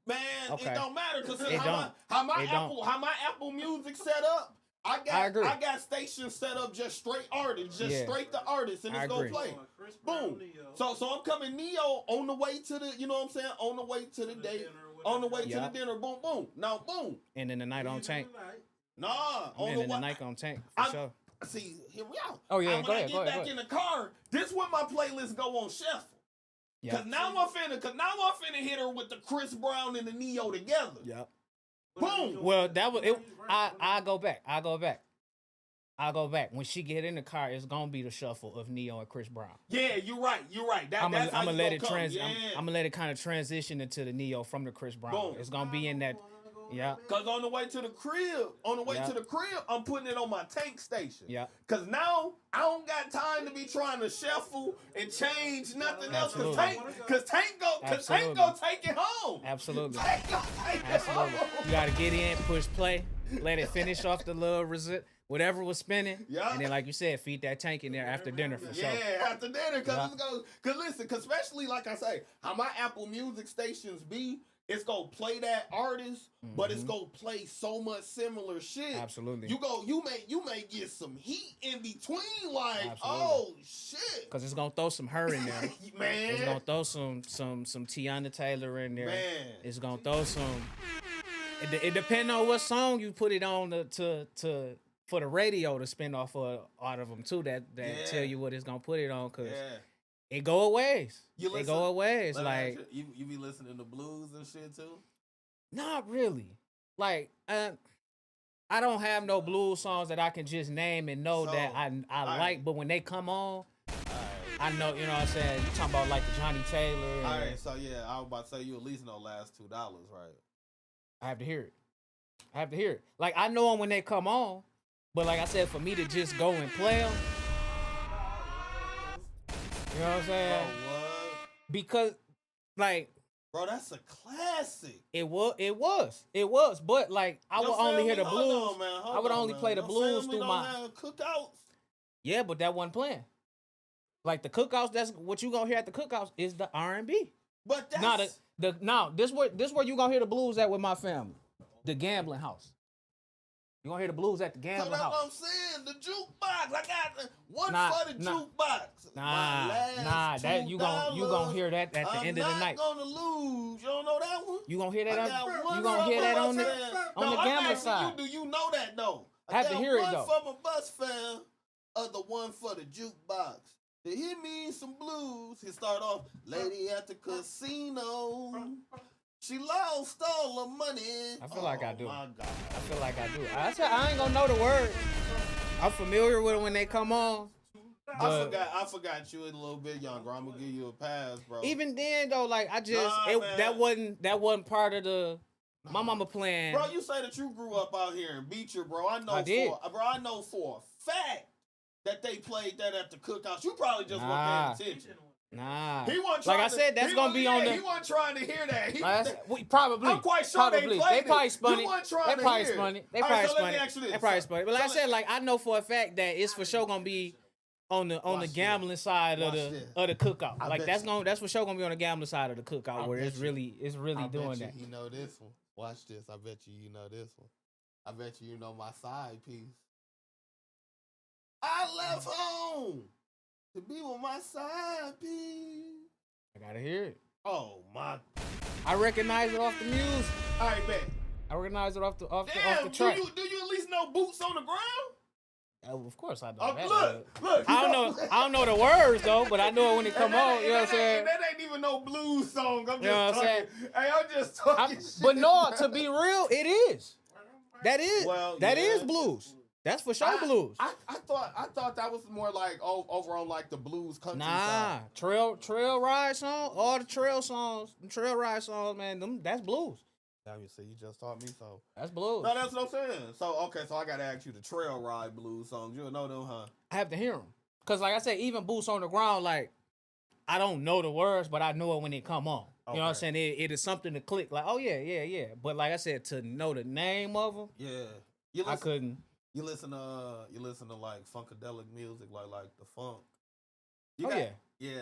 man, Okay. it don't matter because It how my Apple Music set up. I agree. got stations set up just straight artists, straight the artists, and it's gonna play. Boom. So I'm coming Neo on the way to the, you know what I'm saying? On the way to the date, on the way to the dinner. Boom, boom. Now, boom. And then the night on Tank. Nah, And then the night on Tank for sure. See, here we are. Oh yeah, when I get back in the car, this when my playlist go on shuffle. Yeah. Cause now I'm finna hit her with the Chris Brown and the Neo together. Yep. Boom. Well, that was it. I go back. When she get in the car, it's gonna be the shuffle of Neo and Chris Brown. Yeah, you're right. I'm gonna let it I'm gonna let it kind of transition into the Neo from the Chris Brown. Boom. It's gonna be in that. Yeah. Cause on the way to the crib, I'm putting it on my Tank station. Yeah. Cause now I don't got time to be trying to shuffle and change nothing else. Absolutely. Cause Tank go take it home. Absolutely. Tank go take it Absolutely. home. You gotta get in, push play, let it finish off the little whatever was spinning. Yeah. And then, like you said, feed that Tank in there after dinner for sure. Yeah, after dinner, cause listen, cause especially like I say, how my Apple Music stations be. It's gonna play that artist, but it's gonna play so much similar shit. Absolutely. You may get some heat in between, like, Absolutely. oh shit. Cause it's gonna throw some her in there. Man. It's gonna throw some Tiana Taylor in there. Man. It's gonna throw some. It depends on what song you put it on to for the radio to spin off out of them too. That tell you what it's gonna put it on. Cause it go away. It go away. Like you be listening to blues and shit too? Not really. Like I don't have no blues songs that I can just name and know that I like. But when they come on, I know, you know what I'm saying? You talking about like the Johnny Taylor. All right, so yeah, I was about to say you at least know last $2, right? I have to hear it. Like I know them when they come on, but like I said, for me to just go and play them. You know what I'm saying? Bro, what? Because, like, bro, that's a classic. It was. But like, I would only hear the blues. I would only play the blues through my cookouts. Yeah, but that wasn't playing. Like the cookouts, that's what you gonna hear at the cookouts is the R&B. But that's this where you gonna hear the blues at with my family, the gambling house. You gonna hear the blues at the gambling house. What I'm saying, the jukebox. I got one for the jukebox. That you gonna hear that at the end of the night. I'm not gonna lose. You don't know that one? You gonna hear that on the gambling side. Do you know that though? I have to hear it though. One for my bus fam, other one for the jukebox. To hear me some blues, he start off, lady at the casino. She lost all her money. I feel like I do. My God. I feel like I do. I ain't gonna know the words. I'm familiar with it when they come on. I forgot you a little bit younger. I'm gonna give you a pass, bro. Even then though, like that wasn't part of the my mama playing. Bro, you say that you grew up out here in Beecher, bro. I know for a fact that they played that at the cookhouse. You probably just weren't paying attention. Nah. He wasn't like I said, that's gonna be on the. He wasn't trying to hear that. Probably. I'm quite sure they played They probably spun it. They probably spun it. They probably spun it. But like I said, like I know for a fact that it's for sure gonna be on the Watch this. gambling side Watch of this. the cookout. I Like bet that's for sure gonna be on the gambling side of the I cookout where it's bet you- really I doing bet that. you know this one. Watch this. I bet you know this one. I bet you know my side piece. I left home to be with my side piece. I gotta hear it. Oh my! I recognize it off the music. All right, bet. I recognize it off the Damn, track. do you at least know boots on the ground? Of course I know Oh, that. look. I don't know the words though, but I know it when it come on. You know what I'm saying? That ain't even no blues song. I'm just You know what I'm talking. saying? Hey, I'm just talking shit. But no, to be real, it is. That is. Well, that yeah. is blues. That's for sure blues. I thought that was more like over on like the blues country Nah, side. trail ride song, all the trail songs, trail ride songs, man, that's blues. Now you see, you just taught me so. That's blues. No, that's what I'm saying. So okay, so I gotta ask you the trail ride blues songs. You know them, huh? I have to hear them. Cause like I said, even boots on the ground, like I don't know the words, but I know it when they come on. You know what I'm saying? It is something to click. Like, oh yeah. But like I said, to know the name of them, Yeah. I couldn't. You listen to like funkadelic music, like the funk. Yeah,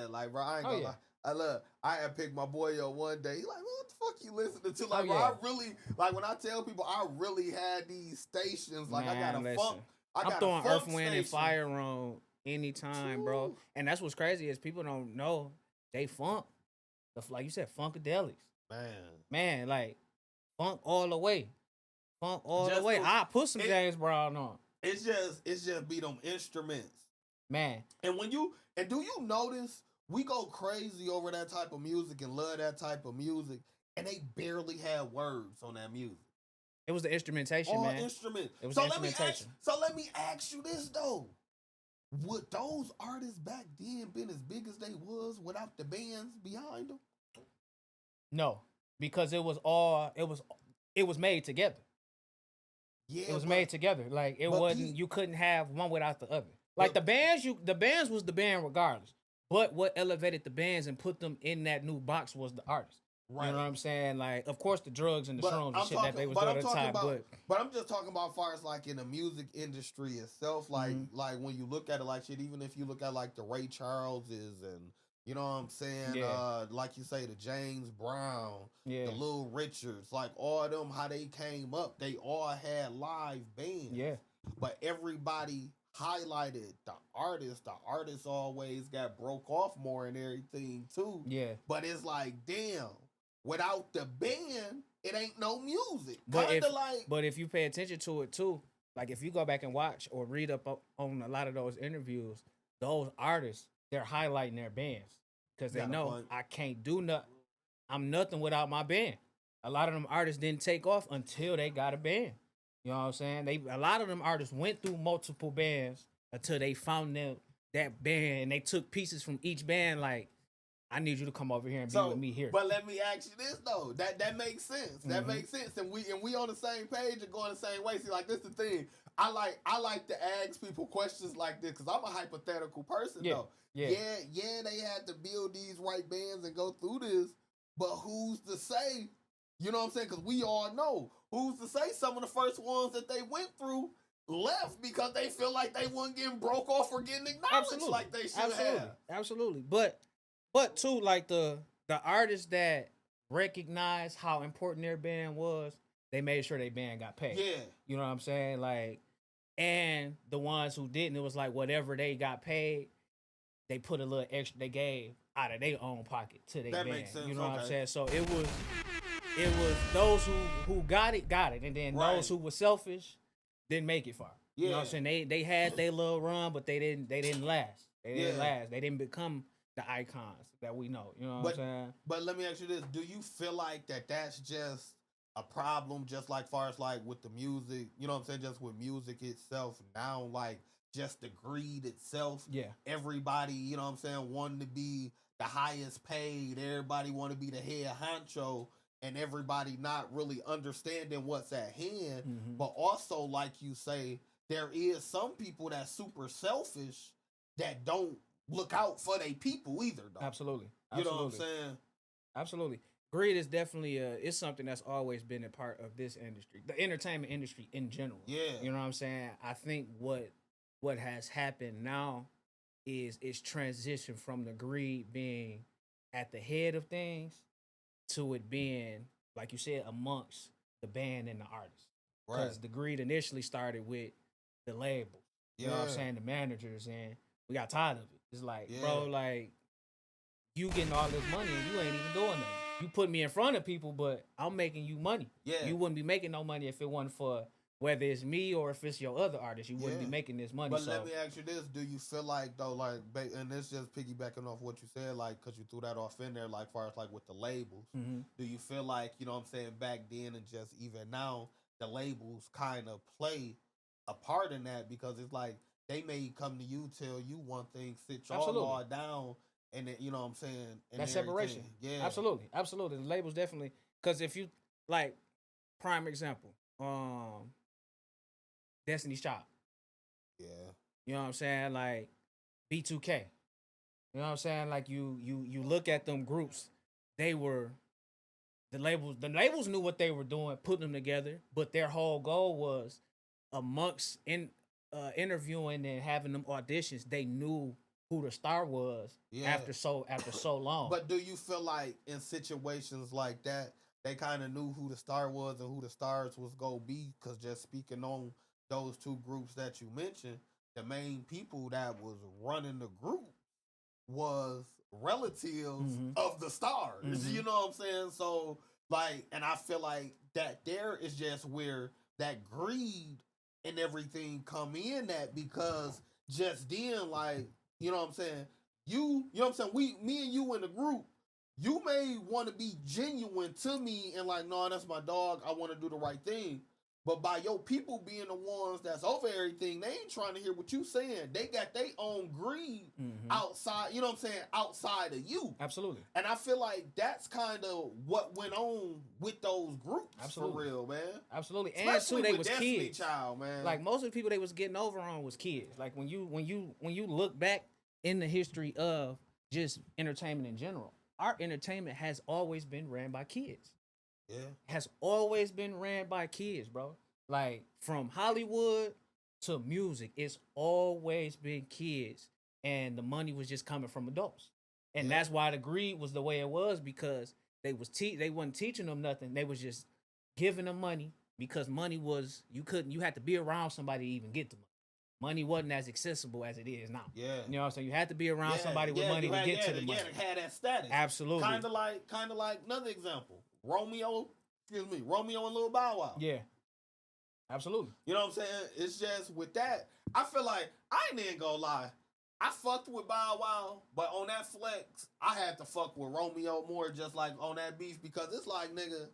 like bro, I ain't gonna lie. I had picked my boy up one day. He like, what the fuck you listening to? Like, bro, I really like when I tell people I really had these stations. Like, I got a funk. I'm throwing Earth, Wind, and Fire on anytime, bro. And that's what's crazy is people don't know they funk. Like you said, funkadelics. Man, like funk all the way. Funk all the way. I put some James Brown on. It's just be them instruments. Man. And do you notice we go crazy over that type of music and love that type of music, and they barely had words on that music. It was the instrumentation, all man. Instrument. It was the instrumentation. Let me ask you this though. Would those artists back then been as big as they was without the bands behind them? No, because it was made together. Yeah, it was made together. Like it wasn't. You couldn't have one without the other. Like the bands was the band regardless. But what elevated the bands and put them in that new box was the artist. Right. You know what I'm saying? Like, of course, the drugs and the shrooms and shit that they was doing at the time. But I'm just talking about as far as like in the music industry itself. Like, like when you look at it, like shit. Even if you look at like the Ray Charleses and you know what I'm saying, like you say, the James Brown, the Little Richards, like all of them, how they came up, they all had live bands. Yeah. But everybody highlighted the artist. The artist always got broke off more and everything too. Yeah. But it's like, damn, without the band, it ain't no music. But if you pay attention to it too, like if you go back and watch or read up on a lot of those interviews, those artists, they're highlighting their bands because they know I can't do nothing. I'm nothing without my band. A lot of them artists didn't take off until they got a band. You know what I'm saying? A lot of them artists went through multiple bands until they found that band, and they took pieces from each band. Like, I need you to come over here and be with me here. But let me ask you this though. That makes sense. That makes sense. And we on the same page and going the same way. See, like this the thing. I like to ask people questions like this because I'm a hypothetical person though. Yeah, they had to build these right bands and go through this, but who's to say? You know what I'm saying? Because we all know. Who's to say some of the first ones that they went through left because they feel like they weren't getting broke off or getting acknowledged like they should have. Absolutely. But too, like the artists that recognized how important their band was, they made sure their band got paid. Yeah. You know what I'm saying? Like, and the ones who didn't, it was like whatever they got paid, they put a little extra they gave out of their own pocket to their band. That makes sense. You know what I'm saying? So it was those who got it, and then those who were selfish didn't make it far. Yeah. You know what I'm saying? They had their little run, but they didn't last. They didn't last. They didn't become the icons that we know. You know what I'm saying? But let me ask you this. Do you feel like that's just a problem just like far as like with the music, you know what I'm saying, just with music itself now, like just the greed itself? Yeah. Everybody, you know what I'm saying, wanting to be the highest paid, everybody want to be the head honcho, and everybody not really understanding what's at hand. Mm-hmm. But also, like you say, there is some people that's super selfish that don't look out for their people either, though. Absolutely. You know what I'm saying? Absolutely. Greed is definitely it's something that's always been a part of this industry, the entertainment industry in general. Yeah. You know what I'm saying? I think what has happened now is transition from the greed being at the head of things to it being, like you said, amongst the band and the artist. Because the greed initially started with the label. You know what I'm saying? The managers, and we got tired of it. It's like, bro, like, you getting all this money and you ain't even doing nothing. You put me in front of people, but I'm making you money. Yeah. You wouldn't be making no money if it wasn't for, whether it's me or if it's your other artist, you wouldn't be making this money. But let me ask you this. Do you feel like, though, like, and this just piggybacking off what you said, like, because you threw that off in there, like, far as, like, with the labels, do you feel like, you know what I'm saying, back then and just even now, the labels kind of play a part in that? Because it's like, they may come to you, tell you one thing, sit y'all all down, and then, you know what I'm saying? And that separation. Yeah. Absolutely. The labels definitely. Because if you, like, prime example, Destiny's Child. Yeah. You know what I'm saying? Like, B2K. You know what I'm saying? Like, you look at them groups, they were, the labels knew what they were doing, putting them together, but their whole goal was amongst interviewing and having them auditions, they knew who the star was after so long. But do you feel like in situations like that, they kind of knew who the star was and who the stars was gonna be? Because just speaking on those two groups that you mentioned, the main people that was running the group was relatives of the stars. You know what I'm saying? So, like, and I feel like that there is just where that greed and everything come in at, because just then, like, you know what I'm saying? You know what I'm saying? Me and you in the group, you may want to be genuine to me and like, no, that's my dog. I want to do the right thing. But by your people being the ones that's over everything, they ain't trying to hear what you saying. They got their own greed outside, you know what I'm saying, outside of you. Absolutely. And I feel like that's kind of what went on with those groups. Absolutely. For real, man. Absolutely. Especially and too, they with was Destiny kids. Child, man. Like, most of the people they was getting over on was kids. Like, when you look back in the history of just entertainment in general, our entertainment has always been ran by kids. Yeah. Has always been ran by kids, bro. Like, from Hollywood to music, it's always been kids. And the money was just coming from adults. And that's why the greed was the way it was, because they wasn't teaching them nothing. They was just giving them money, because money was, you had to be around somebody to even get the money. Money wasn't as accessible as it is now. Yeah. You know what I'm saying? You had to be around somebody with money to get to the money. Yeah, had that status. Absolutely. Kind of like another example. Romeo and Lil Bow Wow. Yeah. Absolutely. You know what I'm saying? It's just with that, I feel like, I ain't even gonna lie, I fucked with Bow Wow, but on that flex, I had to fuck with Romeo more, just like on that beef, because it's like, nigga,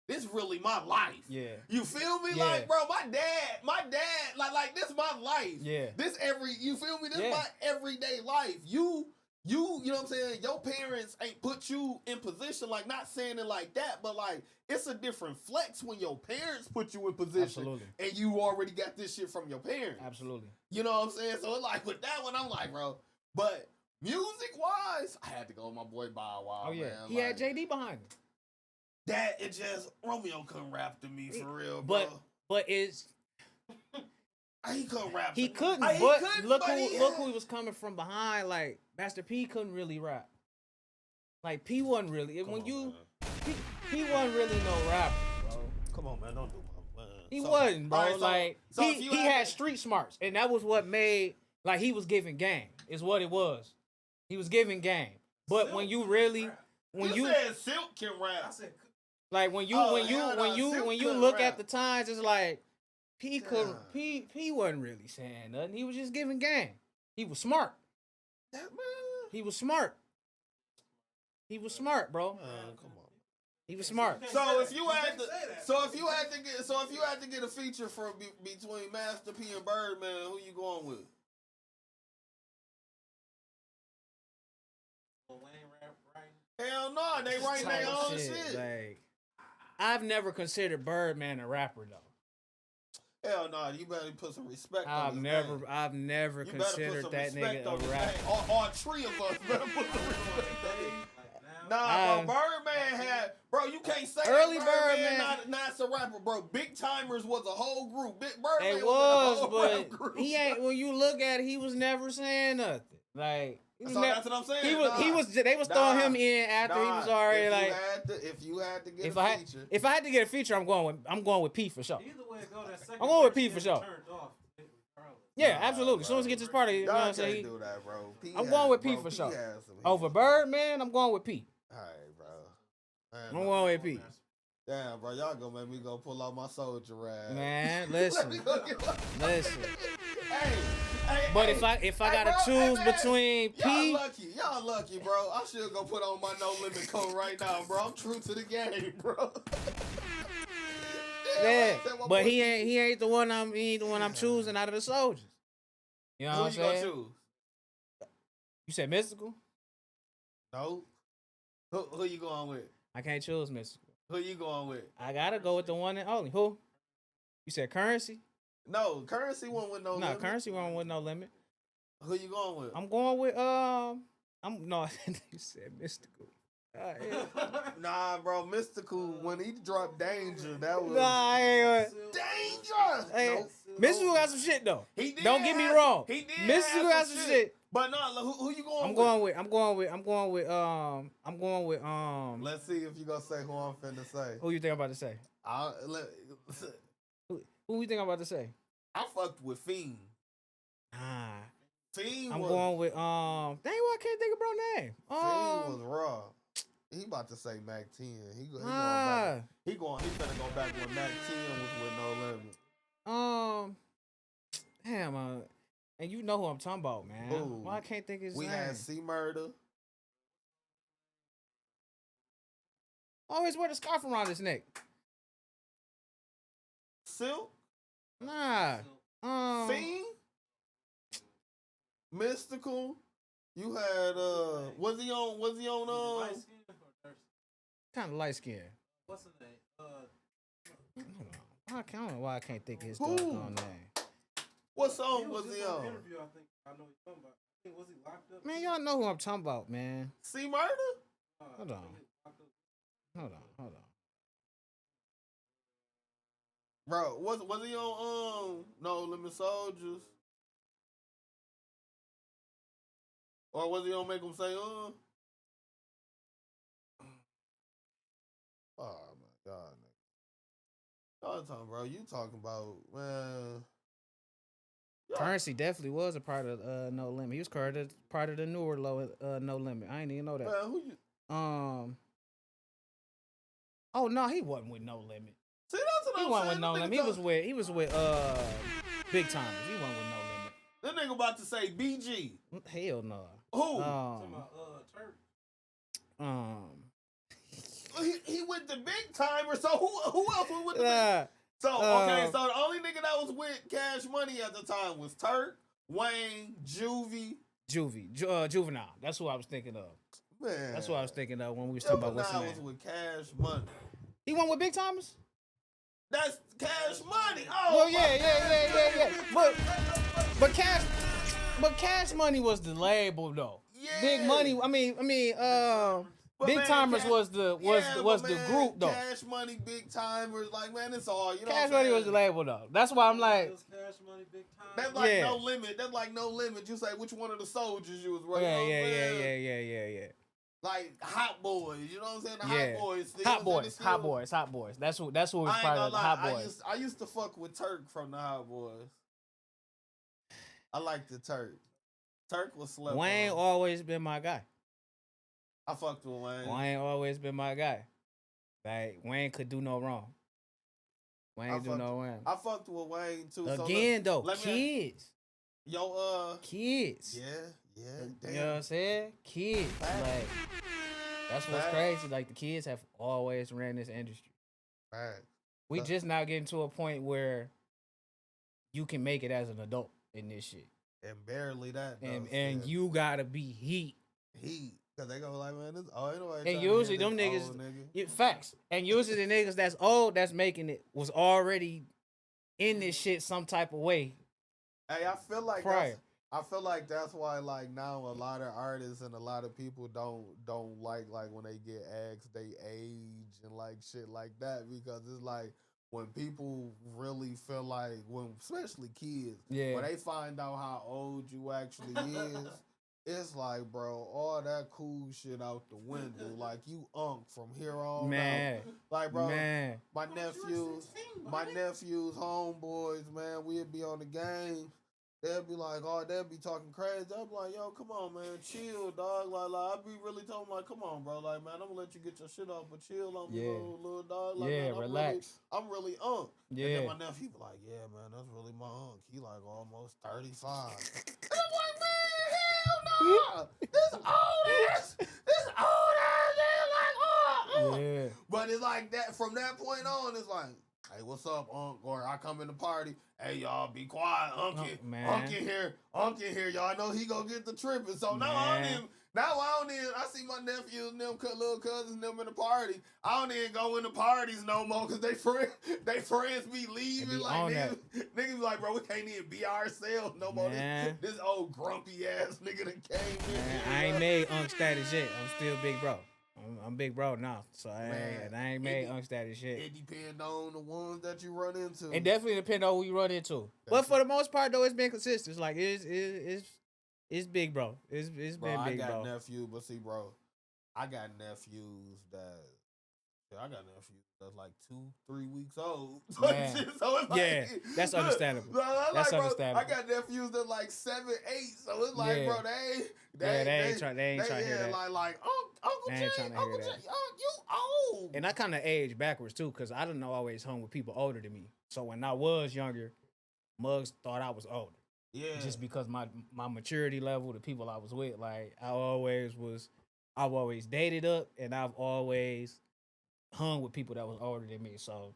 this really my life. Yeah. You feel me? Yeah. Like, bro, my dad, like this my life. Yeah. You feel me? This my everyday life. You know what I'm saying? Your parents ain't put you in position, like, not saying it like that, but like, it's a different flex when your parents put you in position. Absolutely. And you already got this shit from your parents. Absolutely. You know what I'm saying? So, like, with that one, I'm like, bro, but music-wise, I had to go with my boy Bow Wow, man. He had JD behind him. That, it just, Romeo couldn't rap to me, for real, bro. But it's... He couldn't rap. He couldn't, but look who he was coming from behind. Like, Master P couldn't really rap. Like, P wasn't really. He wasn't really no rapper, bro. Come on, man, don't do my man. He wasn't, bro. Right, like, he had street smarts, and that was what made, like, he was giving game. Is what it was. He was giving game. But Silk, when you really, you said Silk can rap. Like, when you look at the times, it's like, P wasn't really saying nothing. He was just giving game. He was smart. He was smart. He was smart, bro. Come on. He was smart. So if you had to get a feature for between Master P and Birdman, who you going with? Hell no, they write their own shit. Like, I've never considered Birdman a rapper though. Hell no, you better put some respect on his name. I've never considered that nigga a rapper. All three of us better put some respect on him. Nah, bro, Birdman had, bro, you can't say early Birdman not a rapper, bro. Big Timers was a whole group. Big Birdman was a whole group. He ain't, when you look at it, he was never saying nothing. Like So that's what I'm saying. He was. They was throwing him in after he was already like. If you had to get If a I feature, if I had to get a feature, I'm going with P for sure. Either way it go, that second I'm going with verse P for getting sure. turned off, regardless. Yeah, absolutely. As soon as he gets his party, you know what y'all I'm saying? can't do that, bro. I'm going with P for sure. Over Bird, man, I'm going with P. All right, bro. I'm going with P. Damn, bro, y'all gonna make me go pull out my soldier rag. Man, listen. Listen. Hey, But if I gotta choose between P, y'all lucky, bro. I should go put on my no limit coat right now, bro. I'm true to the game, bro. yeah. But he ain't the one I'm choosing out of the soldiers. You know what I'm saying? Who you gonna choose? You said Mystical? No. Who you going with? I can't choose Mystical. Who you going with? I gotta go with the one and only. Who? You said Currency? No, Currency won't with no limit. Currency won't with no limit. Who you going with? I'm going with you said Mystical. Nah, bro, Mystical, when he dropped Danger, that was dangerous. Hey, Mystical got some shit though. He did. Don't get me wrong. He did. Mystical got some shit. But no, who you going I'm going with Let's see if you gonna say who I'm finna say. Who you think I'm about to say? Who you think I'm about to say? I fucked with Fiend. Fiend I'm going with dang, well, I can't think of bro name. Fiend was raw. He about to say Mac 10. He going back. He finna go back when Mac 10 was with no limit. Damn, and you know who I'm talking about, man. Ooh. Why I can't think of his name? We had C Murder. Always wear the scarf around his neck. Silk. Nah. Fiend. Mystical. You had was he on light skin or dark skin? Kind of light skin. What's his name? I don't know why I can't think of his Who? doggone name. What song was he just on? Interview, I think. I know he's talking about. I think, was he locked up? Man, y'all know who I'm talking about, man. C Murder? Hold on. Bro, was he on No Limit Soldiers? Or was he on Make 'Em Say Oh my god, nigga. Y'all talking, bro. You talking about, man. Currency definitely was a part of No Limit. He was part of the newer No Limit. I ain't even know that. Man, who you? Oh no, he wasn't with No Limit. See, that's what He I'm wasn't saying. with No Limit. He was with Big Timers. He wasn't with No Limit. That nigga about to say BG. Hell no. Who? Talking about Turk. He went to Big Timer. So who else was with the So the only nigga that was with Cash Money at the time was Turk, Wayne, Juvenile. That's who I was thinking of. Man, that's what I was thinking of when we was talking about what's his name. was with Cash Money. He went with Big Timers? That's Cash Money. Oh, well, yeah. But Cash Money was the label though. Yeah. Big Money. I mean, Big Timers was the group though. Cash Money, Big Timers, like man, it's all you know. Cash Money was the label though. That's why I'm like. Cash Money, Big Time. That's like No Limit. That's like No Limit. You say which one of the soldiers you was working on? Yeah. Like Hot Boys, you know what I'm saying? The Hot Boys. That's who was part of the Hot Boys. I used to fuck with Turk from the Hot Boys. I liked the Turk. Turk was slept Wayne on. always been my guy. I fucked with Wayne. Wayne always been my guy. Like Wayne could do no wrong. I fucked with Wayne too. Again though, kids. Kids. Yeah. Damn. You know what I'm saying? Kids. Like that's what's crazy. Like the kids have always ran this industry. Right. We just now getting to a point where you can make it as an adult in this shit. And barely that. And you gotta be heat. Cause they go like, man, this and usually them niggas facts. And usually the niggas that's old that's making it was already in this shit some type of way. Hey, I feel like prior. I feel like that's why like now a lot of artists and a lot of people don't like when they get asked they age and like shit like that, because it's like when people really feel like especially kids, when they find out how old you actually is, it's like, bro, all that cool shit out the window. Like you from here on Man, out. Like, bro, man. my nephews, my nephews, homeboys, man, we'd be on the game. They'll be like, oh, they'll be talking crazy. I'll be like, yo, come on, man, chill, dog. Like I'd be really telling them, like, come on, bro. Like, man, I'm gonna let you get your shit off, but chill on me, Yeah. little dog. Like, Yeah, man, relax. I'm really And then Yeah. my nephew be like, yeah, man, that's really my unk. He like almost 35. And I'm like, man, hell no. This old ass, nigga, like, Yeah. But it's like that, from that point on, it's like, hey, what's up, Unc? Or I come in the party, hey, y'all, be quiet, Unc in here, y'all. I know he gonna get the tripping. So now I don't even, I see my nephews and them little cousins and them in the party. I don't even go in the parties no more because they friends be leaving. Be Like, on niggas be like, bro, we can't even be ourselves no more. This old grumpy ass nigga that came in. Man, I ain't made Unk status yet. I'm still big bro. I'm big bro now, so I ain't made Unk status yet. It depends on the ones that you run into. It definitely depends on who you run into. But for the most part, though, it's been consistent. It's like it's big bro. It's been big bro. I got nephews, but see, bro, I got nephews that's like 2-3 weeks old. So it's like, yeah, that's understandable. That's like, understandable. I got nephews that like 7, 8. So it's like, bro, they ain't trying to hear that. Like Uncle Jay, you old. And I kind of age backwards too, cause I didn't always hung with people older than me. So when I was younger, mugs thought I was older. Yeah. Just because my maturity level, the people I was with, like I've always dated up, and I've always hung with people that was older than me. So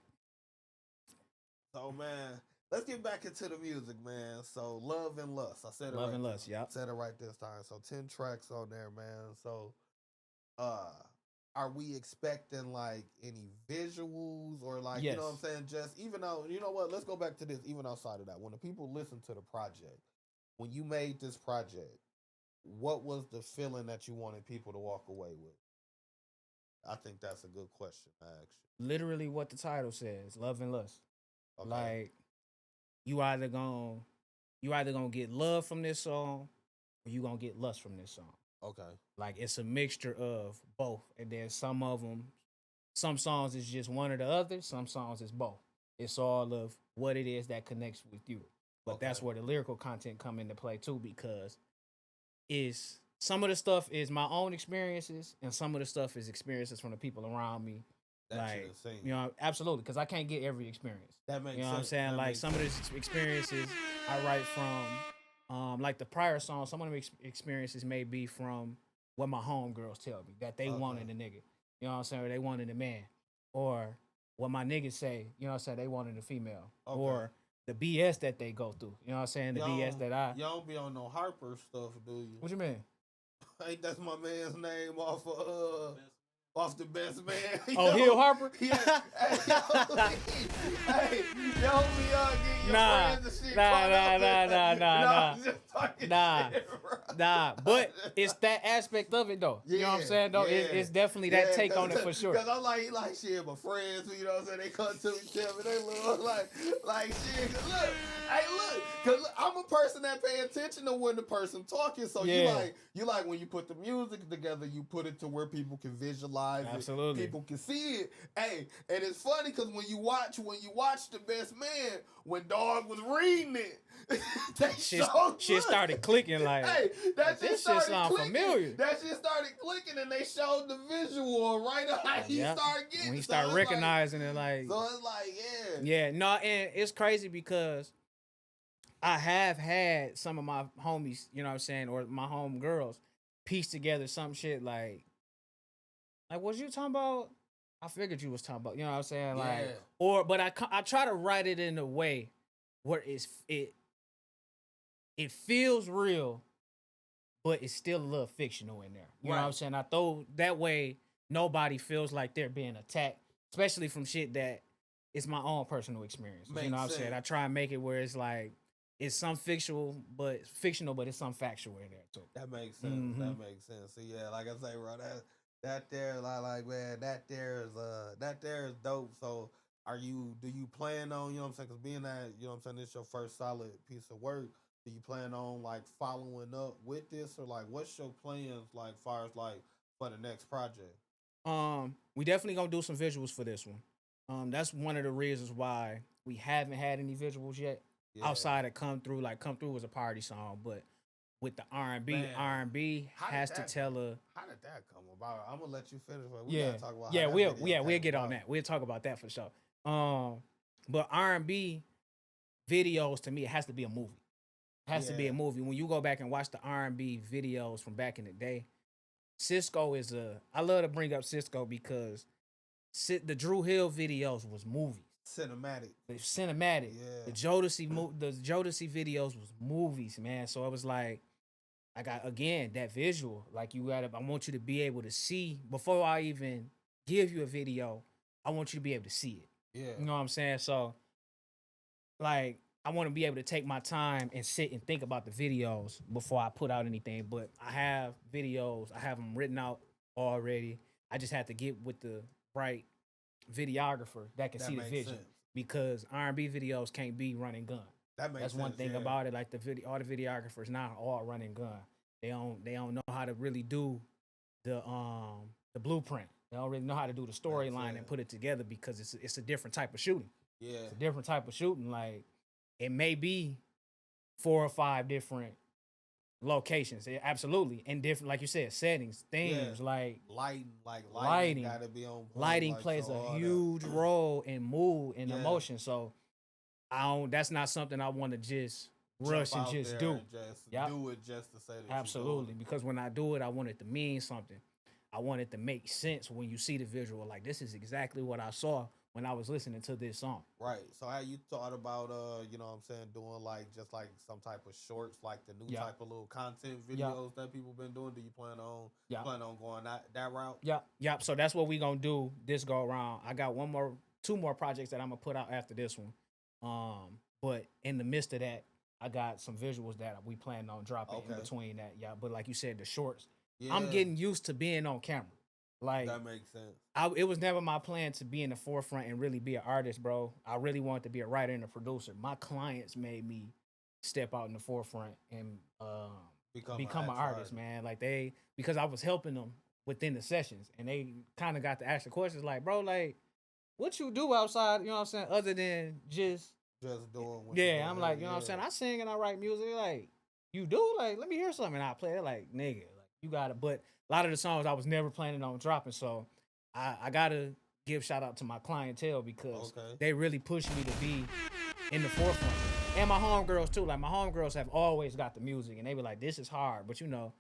man, let's get back into the music, man. So Love and Lust. I said it Love right. and Lust, yeah. Said it right this time. So 10 tracks on there, man. So are we expecting like any visuals or like, yes. You know what I'm saying? Just even though, you know what, let's go back to this, even outside of that. When the people listen to the project, when you made this project, what was the feeling that you wanted people to walk away with? I think that's a good question, actually. Literally what the title says, Love and Lust. Okay. Like you either gonna get love from this song or you gonna get lust from this song. Okay. Like it's a mixture of both. And then some songs is just one or the other, some songs is both. It's all of what it is that connects with you. But that's where the lyrical content come into play too, because some of the stuff is my own experiences and some of the stuff is experiences from the people around me. Like, you know, absolutely, because I can't get every experience. That makes sense. You know what I'm saying? Like some of these experiences I write from, like the prior song, some of them experiences may be from what my homegirls tell me that they wanted a nigga. You know what I'm saying? Or they wanted a man. Or what my niggas say, you know what I'm saying? They wanted a female. Okay. Or the BS that they go through. You know what I'm saying? The BS that I... Y'all don't be on no Harper stuff, do you? What you mean? Ain't that's my man's name off the Best Man. Oh, Hill Harper? Yeah. Hey, y'all be getting your friends and shit. Nah. But it's that aspect of it, though. You know what I'm saying, though? It's definitely that take on it for sure. Because I'm like shit, my friends, you know what I'm saying? They come to me, tell me, they look like shit. Look, because I'm a person that pay attention to when the person talking. So you like when you put the music together, you put it to where people can visualize Absolutely. it. People can see it. Hey, and it's funny because when you watch The Best Man, when Dog was reading it, shit started clicking like, hey, that shit sound familiar. That shit started clicking and they showed the visual right how he started getting. When he started recognizing it, like, so it's like, yeah, no, and it's crazy because I have had some of my homies, you know what I'm saying, or my home girls piece together some shit like what you talking about? I figured you was talking about, you know what I'm saying, like, but I try to write it in a way where it feels real, but it's still a little fictional in there. You know what I'm saying? I throw that way nobody feels like they're being attacked, especially from shit that is my own personal experience. You know what I'm saying? I try and make it where it's like it's some fictional, but it's some factual in there too. That makes sense. Mm-hmm. That makes sense. So yeah, like I say, bro, that there, like man, that there is dope. So do you plan on, you know what I'm saying? Because being that, you know what I'm saying, this your first solid piece of work, Do you plan on like following up with this, or like what's your plans like far as like for the next project? We definitely gonna do some visuals for this one. That's one of the reasons why we haven't had any visuals yet. Yeah, Outside of Come Through, like Come Through was a party song, but with the man. R&B How did has to that? tell a How did that come about? I'm gonna let you finish, but we yeah, gotta talk about how yeah, that we'll video we'll came get on about. that. We'll talk about that for sure. But R&B videos to me it has to be a movie. It has to be Yeah. a movie. When you go back and watch the R&B videos from back in the day, Cisco is a. I love to bring up Cisco because the Drew Hill videos was movies. Cinematic. It's cinematic. Yeah. The Jodeci videos was movies, man. So it was like I got again that visual. Like you got I want you to be able to see before I even give you a video. I want you to be able to see it. Yeah. You know what I'm saying? So like I want to be able to take my time and sit and think about the videos before I put out anything. But I have videos. I have them written out already. I just have to get with the right videographer that can That see the makes vision sense. because R&B videos can't be running gun. That makes That's sense. one thing yeah. about it. Like all the videographers now are all running gun. They don't know how to really do the blueprint. They don't really know how to do the storyline and it. put it together because it's a different type of shooting. Yeah. It's a different type of shooting. Like it may be 4 or 5 different locations, absolutely, and different, like you said, settings, themes, like Lighting, lighting. gotta be on point. lighting like, plays so all a that- huge role in mood and Yeah. emotion. So I don't. That's not something I want to just jump rush and out just there do. and just Yep. do it just to say that. Absolutely, You because when I do it, I want it to mean something. I want it to make sense when you see the visual. Like this is exactly what I saw when I was listening to this song. right. So how you thought about you know what I'm saying, doing like just like some type of shorts, like the new Yeah. type of little content Yeah. videos that people been doing? Do you plan on Yeah. going that route? Yep. So that's what we gonna do this go around. I got 2 more projects that I'm gonna put out after this one. But in the midst of that, I got some visuals that we plan on dropping in Okay. between that. Yeah. But like you said, the shorts. Yeah. I'm getting used to being on camera. Like that makes sense. it was never my plan to be in the forefront and really be an artist, bro. I really wanted to be a writer and a producer. My clients made me step out in the forefront and become an artist, man. Like because I was helping them within the sessions, and they kind of got to ask the questions, like, bro, like, what you do outside? You know what I'm saying? Other than just doing. What yeah, I'm like, you know what I'm saying? I sing and I write music. Like, you do? Like, let me hear something. And I play it. Like, nigga, like you got it. But a lot of the songs I was never planning on dropping, so I gotta give shout out to my clientele because they really pushed me to be in the forefront. And my homegirls too. Like my homegirls have always got the music, and they be like, "This is hard," but you know,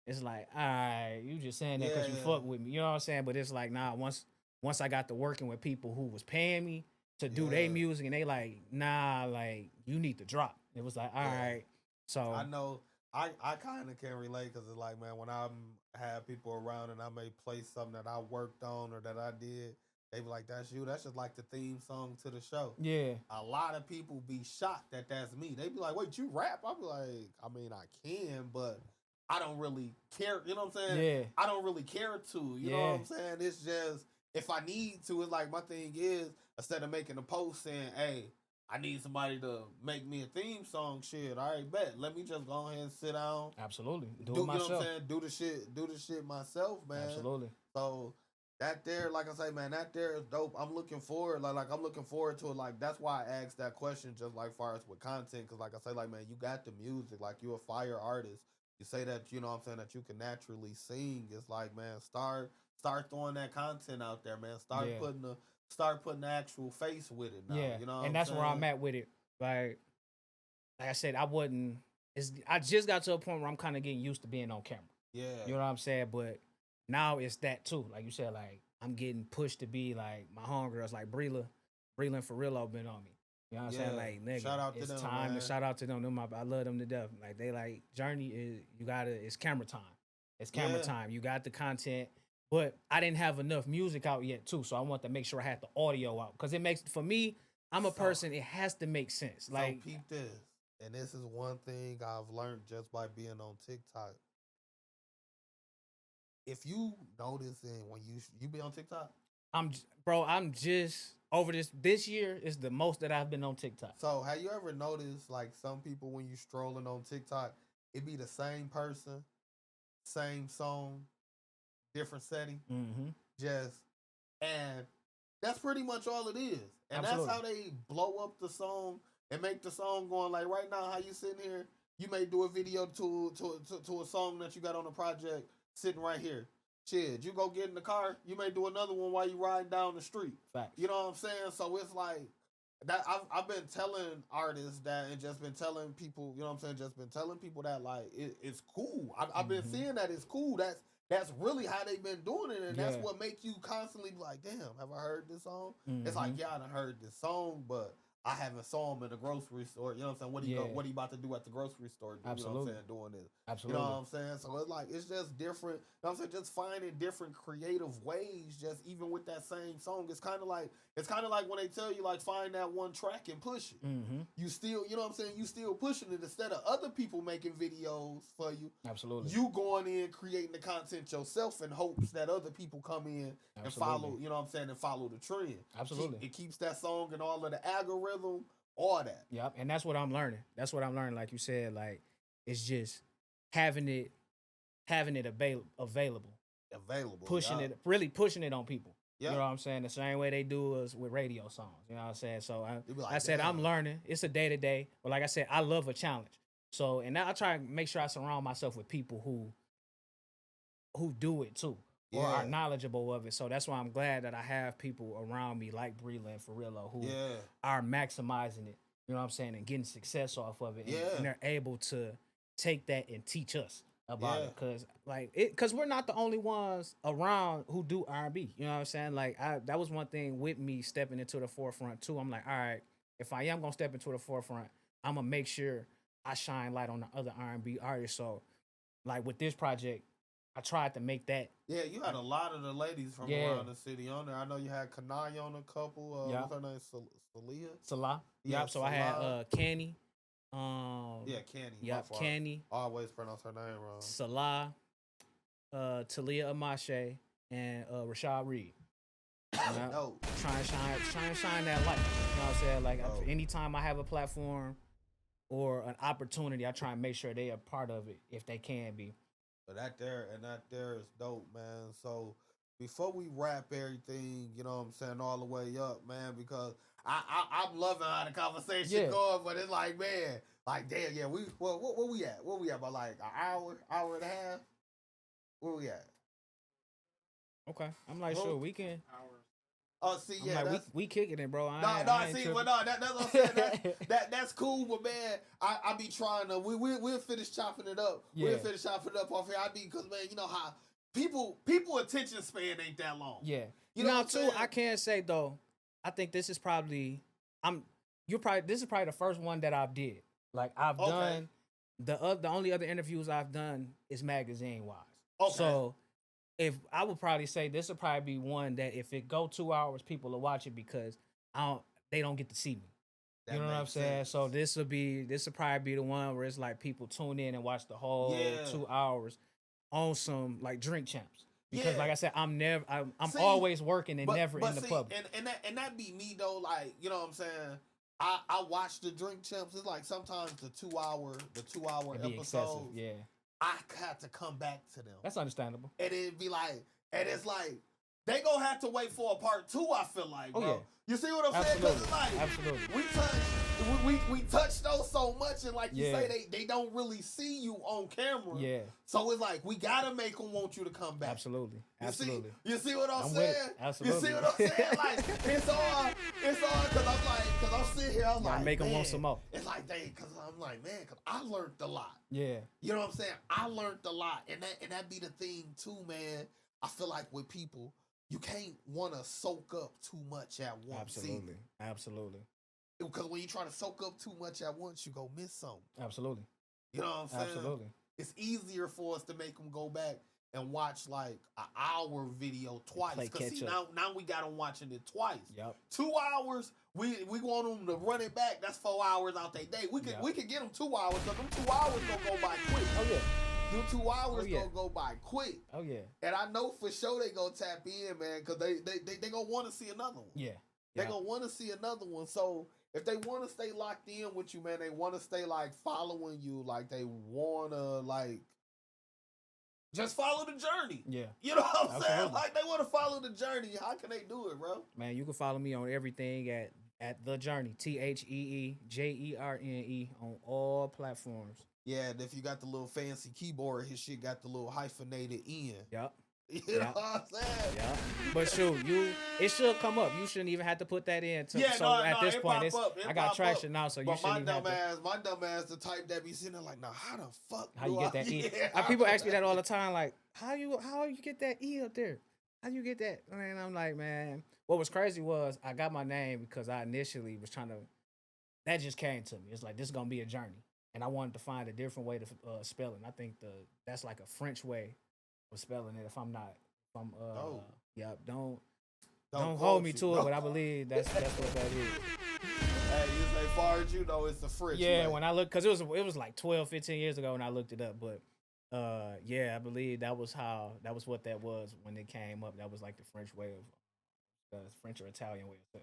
it's like, all right, you just saying that because you fuck with me. You know what I'm saying? But it's like, nah. Once I got to working with people who was paying me to do their music, and they like, nah, like you need to drop. It was like, all right. So I know I kind of can relate because it's like, man, when I have people around and I may play something that I worked on or that I did, they be like, that's you. That's just like the theme song to the show. Yeah. A lot of people be shocked that that's me. They be like, wait, you rap? I be like, I mean, I can, but I don't really care. You know what I'm saying? Yeah. I don't really care to. You know what I'm saying? It's just, if I need to, it's like my thing is, instead of making a post saying, hey, I need somebody to make me a theme song. Shit, all right, bet. Let me just go ahead and sit down. Absolutely. Do it You myself. know what I'm saying? Do the shit myself, man. Absolutely. So that there, like I say, man, that there is dope. I'm looking forward, like I'm looking forward to it. Like that's why I asked that question, just like far as with content, because like I say, like man, you got the music, like you a fire artist. You say that, you know what I'm saying, that you can naturally sing. It's like, man, start throwing that content out there, man. Start putting the actual face with it now. Yeah. You know what and that's saying? where I'm at with it. Like I said, I just got to a point where I'm kind of getting used to being on camera. Yeah. You know what I'm saying? But now it's that too. Like you said, like I'm getting pushed to be like my homegirls, like Breela and Farillo been on me. You know what I'm saying? Like, nigga, shout out to it's them, time man. to shout out to them. I love them to death. Like they like Jerne is it's camera time. It's camera time. You got the content. But I didn't have enough music out yet too, so I want to make sure I had the audio out because it makes for me. I'm a person. It has to make sense. Like, so peep this, and this is one thing I've learned just by being on TikTok. If you notice, and when you be on TikTok, I'm just over this year is the most that I've been on TikTok. So have you ever noticed like some people when you strolling on TikTok, it be the same person, same song, different setting, Mm-hmm. just and that's pretty much all it is. And Absolutely. that's how they blow up the song and make the song going like right now how you sitting here, you may do a video to a song that you got on the project sitting right here. Shit, you go get in the car, you may do another one while you riding down the street. Facts. You know what I'm saying? So it's like that. I've been telling artists that and just been telling people, you know what I'm saying? Just been telling people that like it's cool. I've been seeing that it's cool. That's really how they've been doing it, and that's what make you constantly be like, damn, have I heard this song? It's like, yeah, I done heard this song, but I haven't saw him in the grocery store. You know what I'm saying? What he about to do at the grocery store? Absolutely. You know what I'm saying? Doing this. Absolutely. You know what I'm saying? So it's like it's just different. You know what I'm saying? Just finding different creative ways, just even with that same song. It's kind of like when they tell you like find that one track and push it. Mm-hmm. You still, you know what I'm saying? You still pushing it instead of other people making videos for you. Absolutely. You going in creating the content yourself in hopes that other people come in and follow. You know what I'm saying? And follow the trend. Absolutely. It keeps that song and all of the algorithm. All that. Yep, and that's what I'm learning. That's what I'm learning. Like you said, like it's just having it available, pushing it, really pushing it on people. Yep. You know what I'm saying? The same way they do us with radio songs. You know what I'm saying? So I said I'm learning. It's a day to day, but like I said, I love a challenge. So and now I try to make sure I surround myself with people who do it too. Or are knowledgeable of it. So that's why I'm glad that I have people around me like Breela and Farillo who are maximizing it, you know what I'm saying, and getting success off of it. And they're able to take that and teach us about it. Because we're not the only ones around who do R&B. You know what I'm saying? Like that was one thing with me stepping into the forefront too. I'm like, all right, if I am going to step into the forefront, I'm going to make sure I shine light on the other R&B artists. So like with this project, I tried to make that. Yeah, you had a lot of the ladies from around the city on there. I know you had Kanai on a couple. What's her name? Salah. Yeah, so I had Canny. Canny. Yep, Canny. I always pronounce her name wrong. Salah, Talia Amashe, and Rashad Reed. No. Trying to shine that light. You know what I'm saying? Like anytime I have a platform or an opportunity, I try and make sure they are part of it if they can be. But that there is dope, man. So before we wrap everything, you know what I'm saying, all the way up, man, because I'm loving how the conversation going, but it's like, man, like damn, where we at? Where we at? About like an hour and a half? Where we at? Okay. I'm like, sure, we can. Oh, see, I'm like, we kicking it, bro. That's what I'm saying. That's cool, but man, I be trying to. We'll finish chopping it up. Yeah. We'll finish chopping it up off here. Because man, you know how people attention span ain't that long. Yeah. You know now too, I can say though, I think this is probably this is probably the first one that I've did. Like I've done the only other interviews I've done is magazine wise. Okay. So if I would probably say this would probably be one that if it go 2 hours, people will watch it because they don't get to see me. You know what I'm saying? So this will probably be the one where it's like people tune in and watch the whole 2 hours on some like drink champs. Because like I said, I'm always working and never in the public. And that be me though, like, you know what I'm saying? I watch the drink champs. It's like sometimes the 2 hour episode. Excessive, yeah. I had to come back to them. That's understandable. And it'd be like, and it's like, they gonna have to wait for a part 2, I feel like, bro. Yeah. You see what I'm saying? Because it's like, absolutely. We touch those so much, and like you say, they don't really see you on camera. Yeah. So it's like, we gotta make them want you to come back. Absolutely. You see what I'm saying? Absolutely. You see what I'm saying? Like, it's all, because I'm sitting here, I'm like, make them want some more. It's like, because I'm like, man, because I learned a lot. Yeah. You know what I'm saying? I learned a lot. And that be the thing too, man. I feel like with people, you can't want to soak up too much at once. Absolutely. Because when you try to soak up too much at once, you go miss something. Absolutely. You know what I'm saying? Absolutely. It's easier for us to make them go back and watch like an hour video twice. Because see, now we got them watching it twice. Yep. 2 hours, we want them to run it back. That's 4 hours out their day. We could get them 2 hours, but them 2 hours gonna go by quick. Oh yeah. Them 2 hours gonna go by quick. Oh yeah. And I know for sure they gonna tap in, man, because they gonna want to see another one. Yeah. They Yeah. gonna want to see another one. So if they want to stay locked in with you, man, they want to stay like following you, like they wanna like just follow the journey. Yeah. You know what I'm saying? Absolutely. Like they want to follow the journey. How can they do it, bro? Man, you can follow me on everything at The Journey, TheeJerne on all platforms. Yeah, and if you got the little fancy keyboard, his shit got the little hyphenated in. Yep. You know what I'm saying? Yeah. But shoot, it should come up. You shouldn't even have to put that in. Yeah, so no, at this it point, pop it's, up, it I got pop traction up. now, so you But my shouldn't even dumb have to. ass, the type that be sitting there like, nah, how the fuck How do you get that E? People ask me that all the time, like, how you get that E up there? How you get that? And I'm like, man, what was crazy was I got my name because I initially was trying to. That just came to me. It's like this is gonna be a journey, and I wanted to find a different way to spell it. And I think that's like a French way of spelling it. If I'm Oh. yeah, don't quote hold me you. to it, but I believe that's what that is. Hey, you say far as you know, it's the French. Yeah, way. when I look, because it was like 12, 15 years ago when I looked it up, but yeah, I believe that was what that was when it came up. That was like the French way of French or Italian way of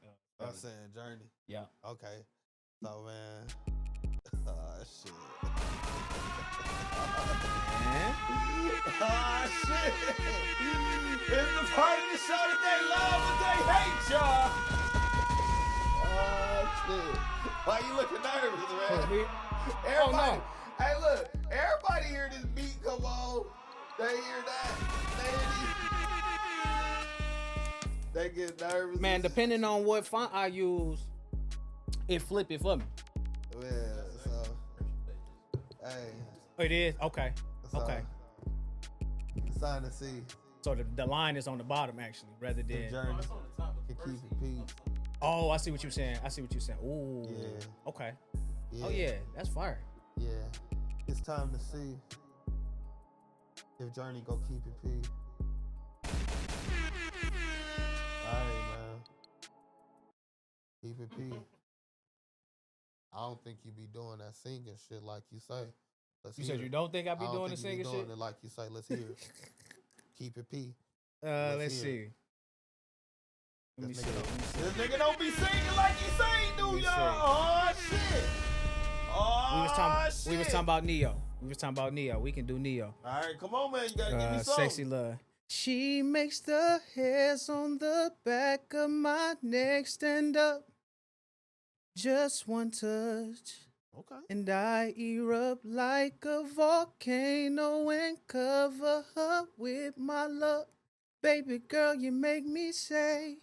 I'm saying journey. yeah. Okay. So man, shit. Man. Shit. It's the part of the show that they love, but they hate y'all. Shit. Why you looking nervous, man? Everybody, no. hey, look, everybody hear this beat come on. They hear that. They get nervous. Man, depending on what font I use, it flip it for me. Yeah, so, hey. It is? Okay. So, Okay. It's time to see. So the line is on the bottom actually, rather The than. journey can keep it peace. Oh, I see what you're saying. Ooh. Yeah. Okay. Yeah. Oh yeah, that's fire. Yeah. It's time to see if Journey go keep it peace. Alright, man. Keep it peace. I don't think you be doing that singing shit like you say. Let's You hear said it. you don't think I be I don't doing the think you be singing doing shit? it like you say. Let's hear it. Keep it peace. Let's hear see. Let me This see. nigga, Let me see. this nigga don't be singing like he sing, do Let me y'all? see. Oh shit! Oh We was talking about Neo. We can do Neo. All right, come on, man. You gotta give me something. Sexy love. She makes the hairs on the back of my neck stand up. Just one touch. Okay. And I erupt like a volcano and cover her with my love. Baby girl, you make me say.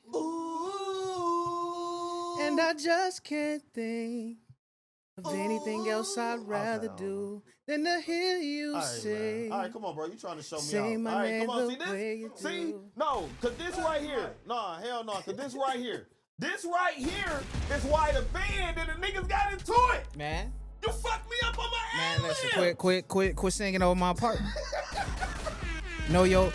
Ooh. And I just can't think of anything else I'd rather I don't do than to hear you All right, say. man. All right, come on, bro. You trying to show me Say out? my All right, name come on. the See way this? you See? do. No, cause this right here. Nah, hell no. Cause this right here. This right here is why the band and the niggas got into it. Man, You fucked me up on my man, listen, ad-lib. quit singing over my part. Know your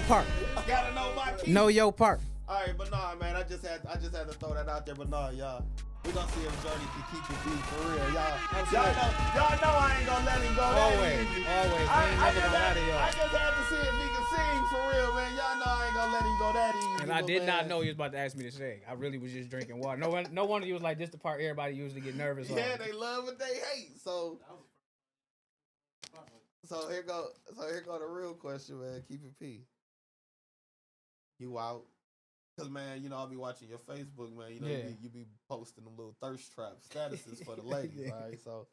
part. I gotta know my key. Know your part. All right, but nah, man. I just had to throw that out there. But nah, y'all. We gonna see if Journey can keep it beat for real, y'all. Y'all know I ain't gonna let him go that Always. easy. We ain't never gonna lie to I y'all. just had to see if he can sing for real, man. Y'all know I ain't gonna let him go that easy. And I but did not man, know he was about to ask me to sing. I really was just drinking water. No wonder he was like, this the part everybody usually get nervous on. Yeah, they love what they hate. So here go the real question, man. Keep it P. You out? Cause man, you know I'll be watching your Facebook, man. You know Yeah. you be posting them little thirst trap statuses for the ladies, Yeah. all right? So,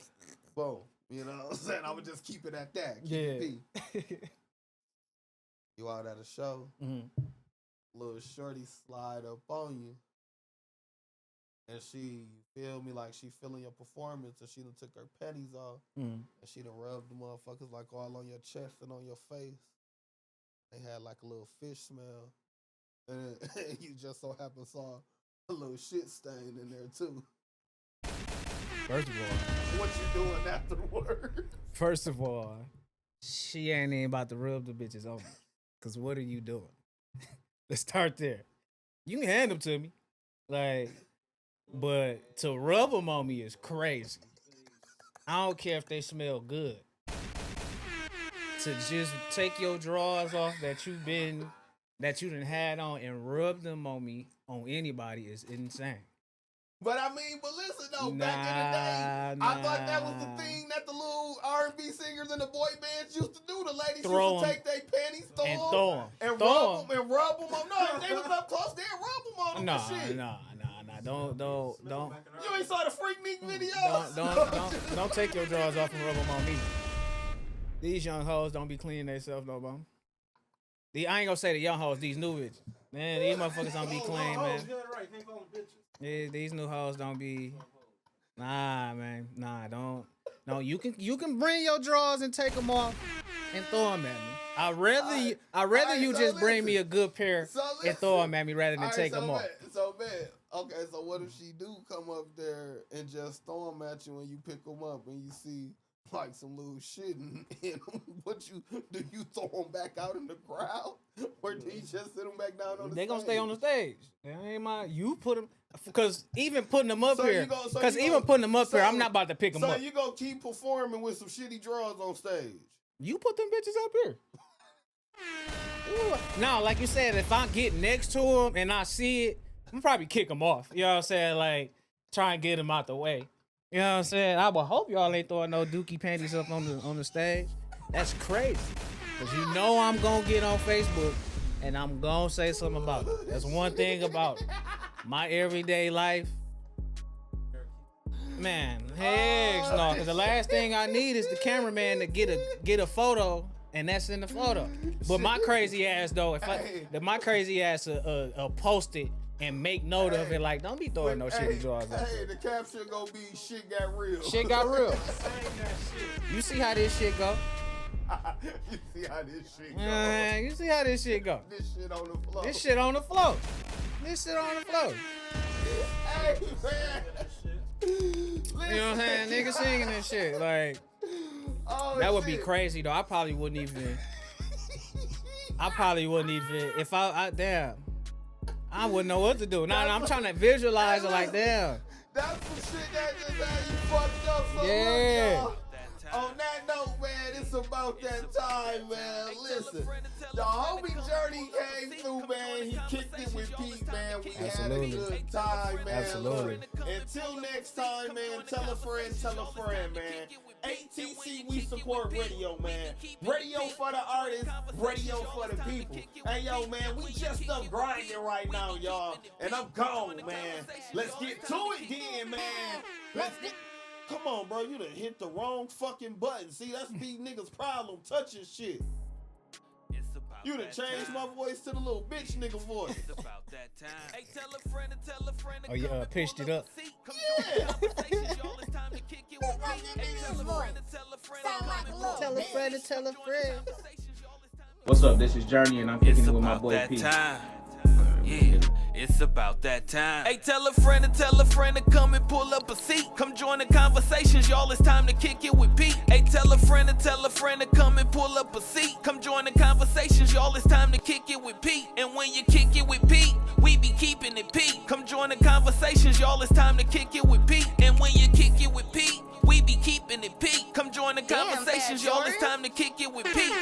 boom. You know what I'm saying? I would just keep it at that. Keep Yeah. it P. You out at a show, Mhm. little shorty slide up on you, and she, you feel me, like she feeling your performance, and she done took her panties off, Mhm. and she done rubbed the motherfuckers like all on your chest and on your face. They had like a little fish smell, and you just so happen saw a little shit stain in there too. What you doing afterward? First of all, she ain't even about to rub the bitches on me. Cause what are you doing? Let's start there. You can hand them to me, like, but to rub them on me is crazy. I don't care if they smell good. To just take your drawers off that you've been that you done had on and rubbed them on me, on anybody, is insane. But I mean, but listen though, back in the day, I thought that was the thing that the little R&B singers and the boy bands used to do. The ladies Throw used to take their panties, throw and them, throw 'em. and Throw rub them and rub them on. No, if they was up close, they'd rub them on them. Nah, and shit. nah. Don't You ain't saw the Freak Meek videos? don't take your drawers off and rub them on me. These young hoes don't be cleaning themselves no more. I ain't gonna say the young hoes, these new bitches. Man, these motherfuckers don't be clean, man. Right, can't call them bitches. Yeah, these new hoes don't be. Nah, man. Nah, don't. No, you can bring your drawers and take them off and throw them at me. I'd rather you just bring me a good pair and throw them at me rather than take them off. So man, okay. So what if she do come up there and just throw them at you and you pick them up and you see like some little shit in them? What do? You throw them back out in the crowd, or do you just sit them back down on the? They stage? gonna stay on the stage. They ain't my. You put them. Because even putting them up So here, you go- so because you even go- putting them up so- here, I'm not about to pick them So up. you gonna keep performing with some shitty drawers on stage? You put them bitches up here. Ooh. No, like you said, if I get next to them and I see it, I'm probably kick them off. You know what I'm saying? Like, try and get them out the way. You know what I'm saying? I would hope y'all ain't throwing no dookie panties up on the stage. That's crazy. Because you know I'm going to get on Facebook and I'm going to say something about it. That's one thing about my everyday life. Man, heck no. Because the last thing I need is the cameraman to get a photo, and that's in the photo. But my crazy ass, though, my crazy ass post it and make note of it, like, don't be throwing no shit in drawers up. Hey, the caption gonna be "Shit got real." Shit got real. You see how this shit go? You see how this shit go? You see how this shit go? This shit on the floor. This shit on the floor. This shit on the floor. Hey man. You know what I'm saying? Niggas singing and shit. Like, Oh, that would be shit. crazy, though. I probably wouldn't even. If I wouldn't know what to do. Nah, I'm trying to visualize it like, damn. That's some shit that just had you fucked up so Yeah. much, y'all. On that note, man, it's about that time, man. Listen, the homie Jerne came through, man. He kicked it with Pete, man. We Absolutely. had a good time, man. Absolutely. Look, until next time, man, tell a friend, man. A.T.C, we support radio, man. Radio for the artists, radio for the people. Hey, yo, man, we just up grinding right now, y'all. And I'm gone, man. Let's get to it then, man. Let's get... Come on, bro. You done hit the wrong fucking button. See, that's these niggas' problem, touching shit. You done changed my voice to the little bitch nigga voice. Oh, you pitched it up. Yeah. Tell a friend to tell a friend. What's up? This is Jerne, and I'm kicking it with my boy that Pete. time. Yeah, it's about that time. Hey, tell a friend to come and pull up a seat. Come join the conversations, y'all. It's time to kick it with Pete. Hey, tell a friend to come and pull up a seat. Come join the conversations, y'all. It's time to kick it with Pete. And when you kick it with Pete, we be keeping it Pete. Come join the conversations, y'all. It's time to kick it with Pete. And when you kick it with Pete, we be keeping it Pete. Come join the conversations, y'all. It's time to kick it with Pete.